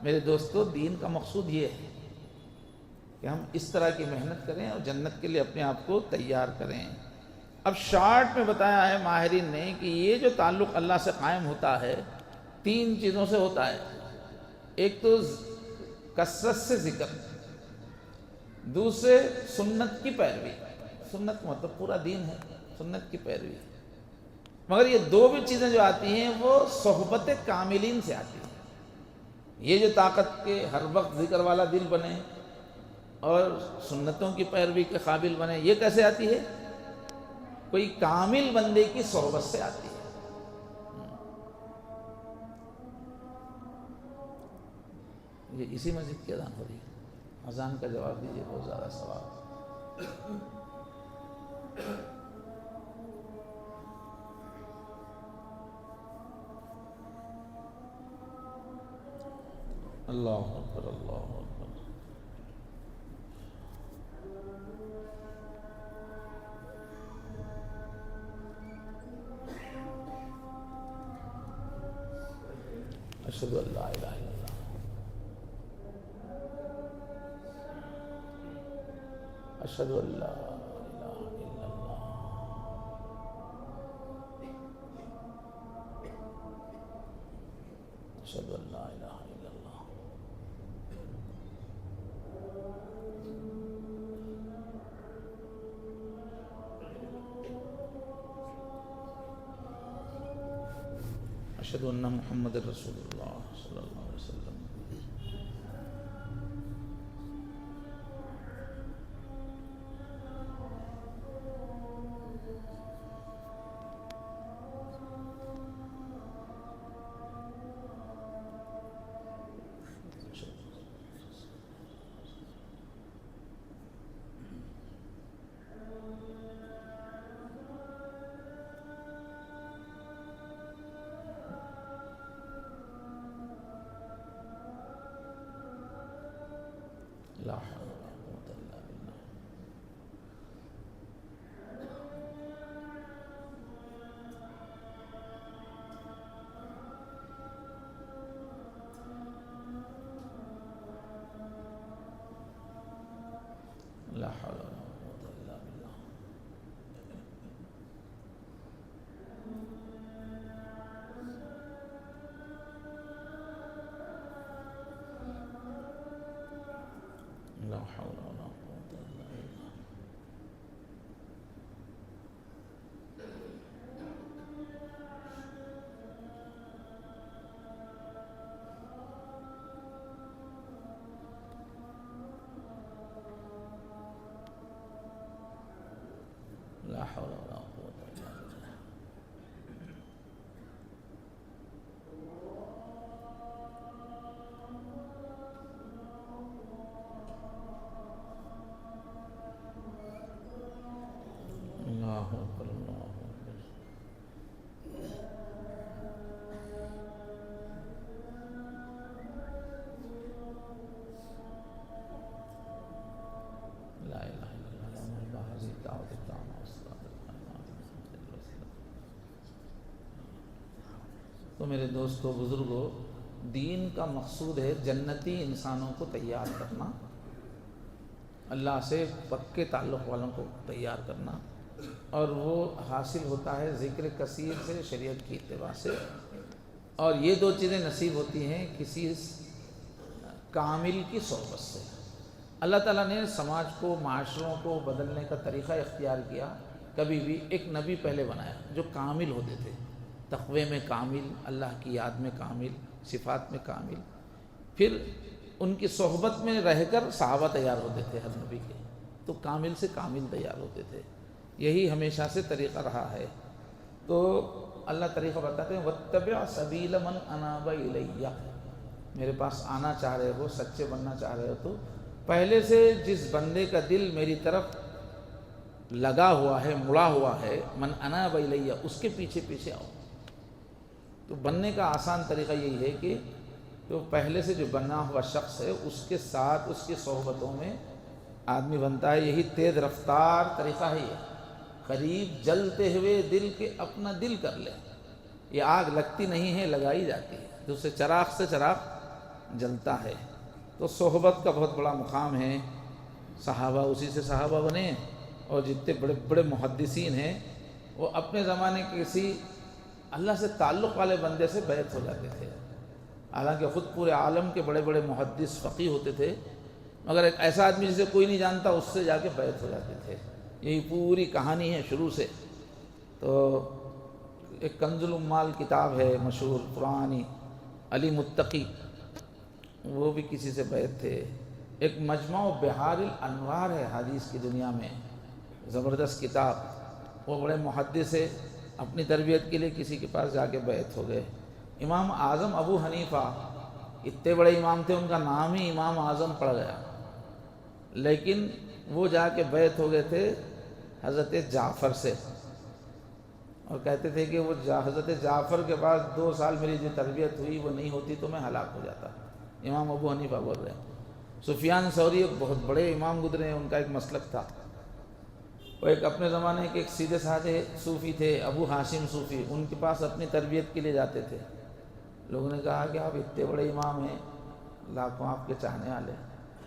میرے دوستو، دین کا مقصود یہ ہے کہ ہم اس طرح کی محنت کریں اور جنت کے لیے اپنے آپ کو تیار کریں۔ اب شارٹ میں بتایا ہے ماہرین نے کہ یہ جو تعلق اللہ سے قائم ہوتا ہے 3 چیزوں سے ہوتا ہے۔ ایک تو کثرت سے ذکر، دوسرے سنت کی پیروی، سنت مطلب پورا دین ہے، سنت کی پیروی، مگر یہ 2 بھی چیزیں جو آتی ہیں وہ صحبت کاملین سے آتی ہیں۔ یہ جو طاقت کے ہر وقت ذکر والا دل بنے اور سنتوں کی پیروی کے قابل بنے، یہ کیسے آتی ہے؟ کوئی کامل بندے کی صحبت سے آتی ہے۔ یہ اسی مسجد کی اذان ہو رہی ہے، اذان کا جواب دیجیے، بہت زیادہ ثواب۔ اللہ اکبر، اللہ اکبر۔ اشہد ان لا الہ الا اللہ، اشہد ان لا الہ الا اللہ، اشہد ان لا الہ الا اللہ۔ اشہد ان محمد رسول اللہ صلی اللہ علیہ وسلم۔ لا حول ولا قوة الا باللہ۔ لا حول ولا قوة الا باللہ۔ لا حول ولا قوة الا باللہ۔ لا حول ولا قوة الا باللہ۔ اللہ اکبر، اللہ اکبر۔ لا الہ الا اللہ، هذه الدعوة التامة والصلاة القائمة آت محمد الوسیلۃ۔ تو میرے دوستو، بزرگوں، دین کا مقصود ہے جنتی انسانوں کو تیار کرنا، اللہ سے پکے تعلق والوں کو تیار کرنا، اور وہ حاصل ہوتا ہے ذکر کثیر سے، شریعت کی اتباع سے، اور یہ 2 چیزیں نصیب ہوتی ہیں کسی کامل کی صحبت سے۔ اللہ تعالیٰ نے سماج کو، معاشروں کو بدلنے کا طریقہ اختیار کیا، کبھی بھی ایک نبی پہلے بنایا جو کامل ہوتے تھے، تقوی میں کامل، اللہ کی یاد میں کامل، صفات میں کامل. پھر ان کی صحبت میں رہ کر صحابہ تیار ہوتے تھے ہر نبی کے، تو کامل سے کامل تیار ہوتے تھے. یہی ہمیشہ سے طریقہ رہا ہے. تو اللہ طریقہ بتاتے ہیں وَاتَّبِعْ سَبِيلَ مَنْ أَنَابَ إِلَيَّ. میرے پاس آنا چاہ رہے ہو، سچے بننا چاہ رہے ہو، تو پہلے سے جس بندے کا دل میری طرف لگا ہوا ہے، مڑا ہوا ہے، من اناب الیہ، اس کے پیچھے پیچھے آؤ. تو بننے کا آسان طریقہ یہی ہے کہ جو پہلے سے جو بنا ہوا شخص ہے اس کے ساتھ اس کی صحبتوں میں آدمی بنتا ہے. یہی تیز رفتار طریقہ ہے. یہ قریب جلتے ہوئے دل کے اپنا دل کر لے. یہ آگ لگتی نہیں ہے، لگائی جاتی ہے. دوسرے چراغ سے چراغ جلتا ہے. تو صحبت کا بہت بڑا مقام ہے. صحابہ اسی سے صحابہ بنے، اور جتنے بڑے بڑے محدثین ہیں وہ اپنے زمانے کے کسی اللہ سے تعلق والے بندے سے بیعت ہو جاتے تھے. حالانکہ خود پورے عالم کے بڑے بڑے محدث فقیہ ہوتے تھے، مگر ایک ایسا آدمی جسے کوئی نہیں جانتا اس سے جا کے بیعت ہو جاتے تھے. یہی پوری کہانی ہے شروع سے. تو ایک کنز العمال کتاب ہے مشہور پرانی، علی متقی، وہ بھی کسی سے بیعت تھے. ایک مجمع بحار الانوار ہے حدیث کی دنیا میں، زبردست کتاب. وہ بڑے محدث ہے، اپنی تربیت کے لیے کسی کے پاس جا کے بیعت ہو گئے. امام اعظم ابو حنیفہ اتنے بڑے امام تھے، ان کا نام ہی امام اعظم پڑ گیا، لیکن وہ جا کے بیعت ہو گئے تھے حضرت جعفر سے، اور کہتے تھے کہ وہ حضرت جعفر کے پاس 2 سال میری جو تربیت ہوئی وہ نہیں ہوتی تو میں ہلاک ہو جاتا. امام ابو حنیفہ بول رہے ہیں. سفیان ثوری ایک بہت بڑے امام گزرے ہیں، ان کا ایک مسلک تھا. وہ ایک اپنے زمانے کے ایک سیدھے سادھے صوفی تھے، ابو ہاشم صوفی، ان کے پاس اپنی تربیت کے لیے جاتے تھے. لوگوں نے کہا کہ آپ اتنے بڑے امام ہیں، لاکھوں آپ کے چاہنے والے.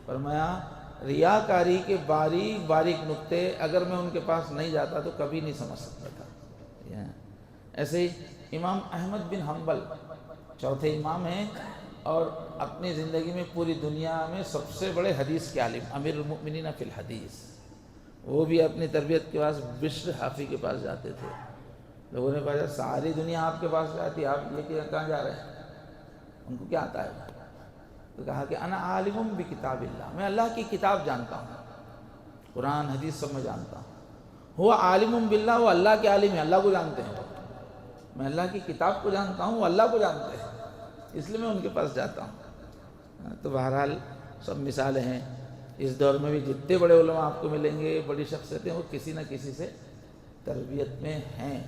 فرمایا ریاکاری کے باریک باریک نقطے اگر میں ان کے پاس نہیں جاتا تو کبھی نہیں سمجھ سکتا تھا. ایسے ہی امام احمد بن حنبل چوتھے امام ہیں، اور اپنی زندگی میں پوری دنیا میں سب سے بڑے حدیث کے عالم، امیر المؤمنین فی الحدیث. وہ بھی اپنی تربیت کے پاس بشر حافی کے پاس جاتے تھے. لوگوں نے کہا ساری دنیا آپ کے پاس جاتی، آپ یہ کہ کہاں جا رہے ہیں؟ ان کو کیا آتا ہے؟ تو کہا کہ انا عالم بکتاب اللہ، میں اللہ کی کتاب جانتا ہوں، قرآن حدیث سب میں جانتا ہوں. ہوا عالم باللہ، وہ اللہ کے عالم ہیں، اللہ کو جانتے ہیں. میں اللہ کی کتاب کو جانتا ہوں، وہ اللہ کو جانتے ہیں، اس لیے میں ان کے پاس جاتا ہوں. تو بہرحال سب مثالیں ہیں. اس دور میں بھی جتنے بڑے علماء آپ کو ملیں گے، بڑی شخصیتیں، وہ کسی نہ کسی سے تربیت میں ہیں.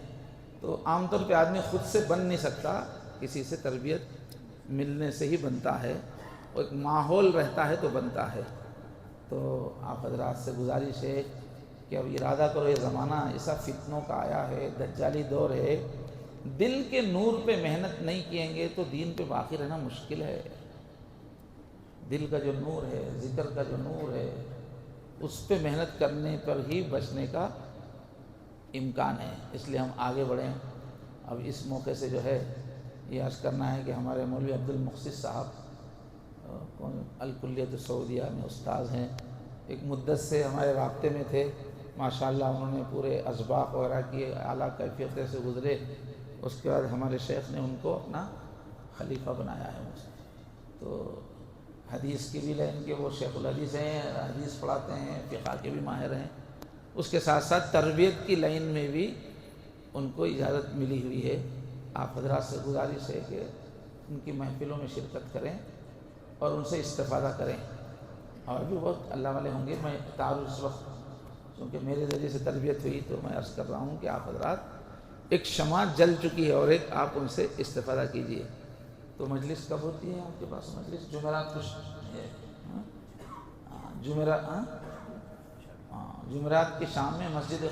تو عام طور پہ آدمی خود سے بن نہیں سکتا، کسی سے تربیت ملنے سے ہی بنتا ہے. وہ ایک ماحول رہتا ہے تو بنتا ہے. تو آپ حضرات سے گزارش ہے کہ اب ارادہ کرو، یہ زمانہ ایسا فتنوں کا آیا ہے، دجالی دور ہے. دل کے نور پہ محنت نہیں کییں گے تو دین پہ باقی رہنا مشکل ہے. دل کا جو نور ہے، ذکر کا جو نور ہے، اس پہ محنت کرنے پر ہی بچنے کا امکان ہے. اس لیے ہم آگے بڑھیں. اب اس موقع سے جو ہے یہ عرض کرنا ہے کہ ہمارے مولوی عبد المحسن صاحب الکلیت سعودیہ میں استاذ ہیں، ایک مدت سے ہمارے رابطے میں تھے. ماشاءاللہ انہوں نے پورے اسباق وغیرہ کیے، اعلیٰ کیفیت سے گزرے. اس کے بعد ہمارے شیخ نے ان کو اپنا خلیفہ بنایا ہے. تو حدیث کی بھی لائن کے وہ شیخ الحدیث ہیں، حدیث پڑھاتے ہیں، فقہ کے بھی ماہر ہیں. اس کے ساتھ ساتھ تربیت کی لائن میں بھی ان کو اجازت ملی ہوئی ہے. آپ حضرات سے گزارش ہے کہ ان کی محفلوں میں شرکت کریں اور ان سے استفادہ کریں. اور بھی بہت اللہ والے ہوں گے. میں تعارف اس وقت کیونکہ میرے ذریعے سے تربیت ہوئی تو میں عرض کر رہا ہوں کہ آپ حضرات ایک شمع جل چکی ہے اور ایک آپ ان سے استفادہ کیجئے. تو مجلس کب ہوتی ہے آپ کے پاس؟ مجلس جمعرات کچھ ہے، جمعرات کی شام میں مسجد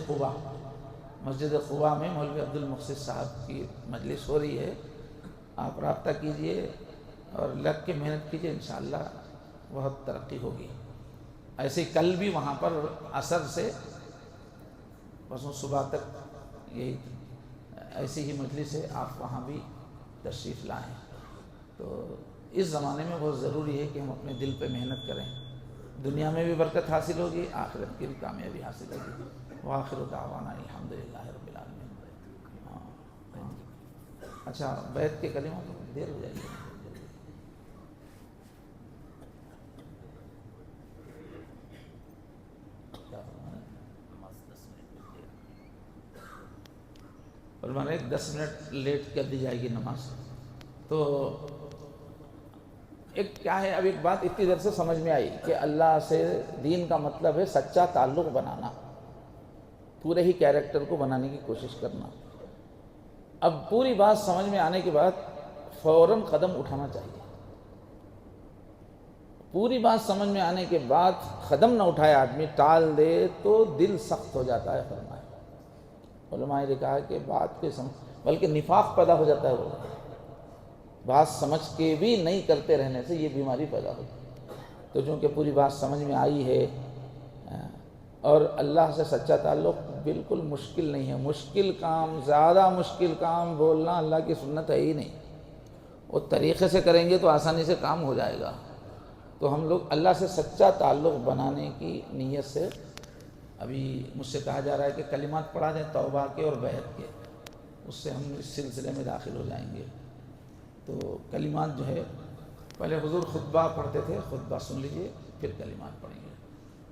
قباء میں مولوی عبد المحسن صاحب کی مجلس ہو رہی ہے. آپ رابطہ کیجئے اور لگ کے محنت کیجئے، انشاءاللہ بہت ترقی ہوگی. ایسے کل بھی وہاں پر عصر سے پرسوں صبح تک یہی ایسی ہی مجلس ہے، آپ وہاں بھی تشریف لائیں. تو اس زمانے میں بہت ضروری ہے کہ ہم اپنے دل پہ محنت کریں. دنیا میں بھی برکت حاصل ہوگی، آخرت کی بھی کامیابی حاصل ہوگی. وآخر دعوانا الحمدللہ رب العالمین. اچھا بیت کے کلمہ تو دیر ہو جائے گی. اور میں نے 10 منٹ لیٹ کر دی جائے گی نماز. تو ایک کیا ہے، اب ایک بات اتنی دیر سے سمجھ میں آئی کہ اللہ سے دین کا مطلب ہے سچا تعلق بنانا، پورے ہی کیریکٹر کو بنانے کی کوشش کرنا. اب پوری بات سمجھ میں آنے کے بعد فوراً قدم اٹھانا چاہیے. پوری بات سمجھ میں آنے کے بعد قدم نہ اٹھائے آدمی، ٹال دے تو دل سخت ہو جاتا ہے. فرمائے علماء نے کہا کہ بات کو بلکہ نفاق پیدا ہو جاتا ہے. وہ بات سمجھ کے بھی نہیں کرتے رہنے سے یہ بیماری پیدا ہوتی. تو چونکہ پوری بات سمجھ میں آئی ہے اور اللہ سے سچا تعلق بالکل مشکل نہیں ہے. مشکل کام، زیادہ مشکل کام بولنا اللہ کی سنت ہے ہی نہیں. وہ طریقے سے کریں گے تو آسانی سے کام ہو جائے گا. تو ہم لوگ اللہ سے سچا تعلق بنانے کی نیت سے، ابھی مجھ سے کہا جا رہا ہے کہ کلمات پڑھا دیں توبہ کے اور بیعت کے، اس سے ہم اس سلسلے میں داخل ہو جائیں گے. تو کلمات جو ہے پہلے حضور خطبہ پڑھتے تھے، خطبہ سن لیجئے پھر کلمات پڑھیں گے.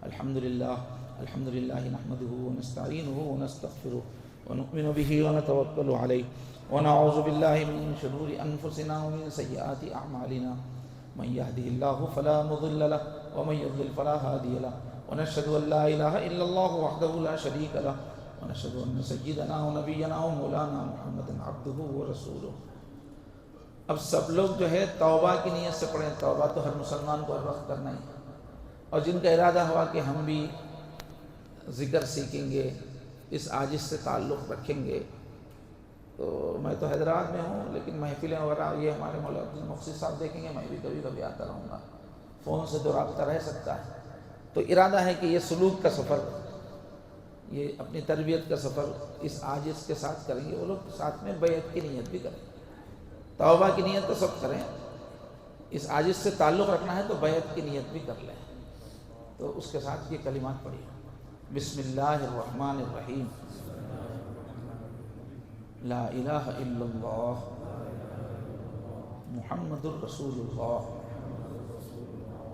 الحمدللہ الحمدللہ نحمدہ ونستعینہ ونستغفرہ ونؤمن بہ ونتوکل علیہ ونعوذ باللہ من شرور انفسنا ومن سیئات اعمالنا من یہدہ اللہ فلا مضل لہ ومن یضلل فلا ہادی لہ ونشہد ان لا الہ الا اللہ وحدہ لا شریک لہ ونشہد ان سیدنا ونبینا ومولانا محمد عبدہ ورسولہ. اب سب لوگ جو ہے توبہ کی نیت سے پڑھیں. توبہ تو ہر مسلمان کو ہر وقت کرنا ہی. اور جن کا ارادہ ہوا کہ ہم بھی ذکر سیکھیں گے، اس عاجز سے تعلق رکھیں گے، تو میں تو حیدرآباد میں ہوں لیکن محفلیں وغیرہ یہ ہمارے مولانا عبد المحسن صاحب دیکھیں گے، میں بھی کبھی کبھی آتا رہوں گا. فون سے تو رابطہ رہ سکتا ہے. تو ارادہ ہے کہ یہ سلوک کا سفر، یہ اپنی تربیت کا سفر اس عاجز کے ساتھ کریں گے. وہ لوگ ساتھ میں بیعت کی نیت بھی کریں. توبہ کی نیت تو سب کریں، اس عاجز سے تعلق رکھنا ہے تو بیعت کی نیت بھی کر لیں. تو اس کے ساتھ یہ کلمات پڑھیے. بسم اللہ الرحمن الرحیم. لا الہ الا اللہ محمد الرسول اللہ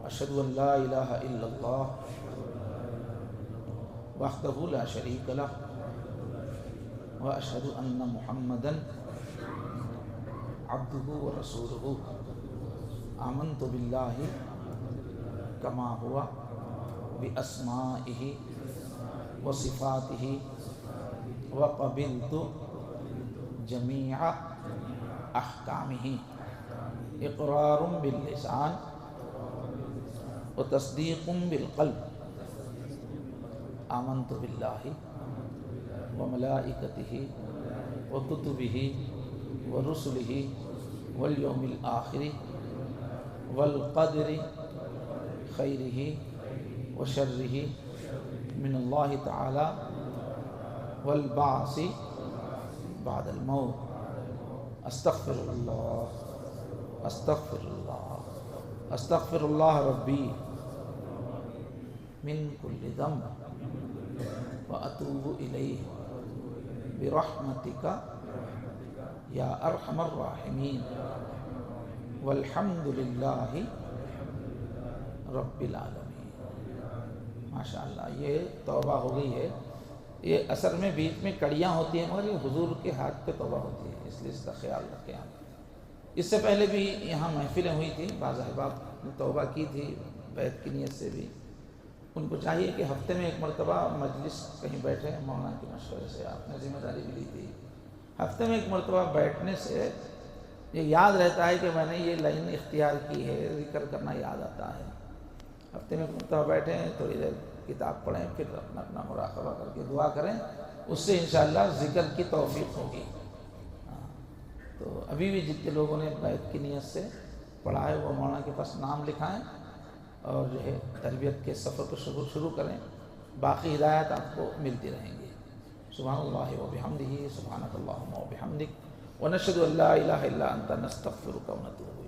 اشہد ان لا الہ الا اللہ وحدہ لا شریک لہ واشہد ان محمدا عبدہ ورسولہ. آمنت باللہ کما ہوا باسمائہ وصفاتہ وقبلت جمیع احکامہ اقرار باللسان وتصدیق بالقلب. آمنت باللہ وملائکتہ وکتبہ ورسلہ والیوم الآخر والقدر خیرہ وشرہ من اللہ تعالی والبعث بعد الموت. استغفر اللہ استغفر اللہ استغفر اللہ ربی من کل ذنب واتوب الیہ برحمتک یا ارحم الراحمین والحمد للہ رب العالمین. ماشاءاللہ یہ توبہ ہو گئی ہے. یہ اثر میں بیچ میں کڑیاں ہوتی ہیں مگر یہ حضور کے ہاتھ پہ توبہ ہوتی ہے، اس لیے اس کا خیال رکھیں آپ. اس سے پہلے بھی یہاں محفلیں ہوئی تھیں، بعض احباب نے توبہ کی تھی بیعت کی نیت سے بھی. ان کو چاہیے کہ ہفتے میں ایک مرتبہ مجلس کہیں بیٹھیں. مولانا کے مشورے سے آپ نے ذمہ داری بھی لی تھی. ہفتے میں ایک مرتبہ بیٹھنے سے یہ یاد رہتا ہے کہ میں نے یہ لائن اختیار کی ہے، ذکر کرنا یاد آتا ہے. ہفتے میں ایک مرتبہ بیٹھیں، تھوڑی دیر کتاب پڑھیں، پھر اپنا اپنا مراقبہ کر کے دعا کریں. اس سے انشاءاللہ ذکر کی توفیق ہوگی. تو ابھی بھی جتنے لوگوں نے بیعت کی نیت سے پڑھا ہے وہ مولانا کے پاس نام لکھائیں اور جو ہے تربیت کے سفر کو شروع کریں. باقی ہدایات آپ کو ملتی رہیں گی. سبحان اللہ وبحمدہ سبحانک اللہم وبحمدک ونشہد ان لا الہ الا انت نستغفرک ونتوب الیک.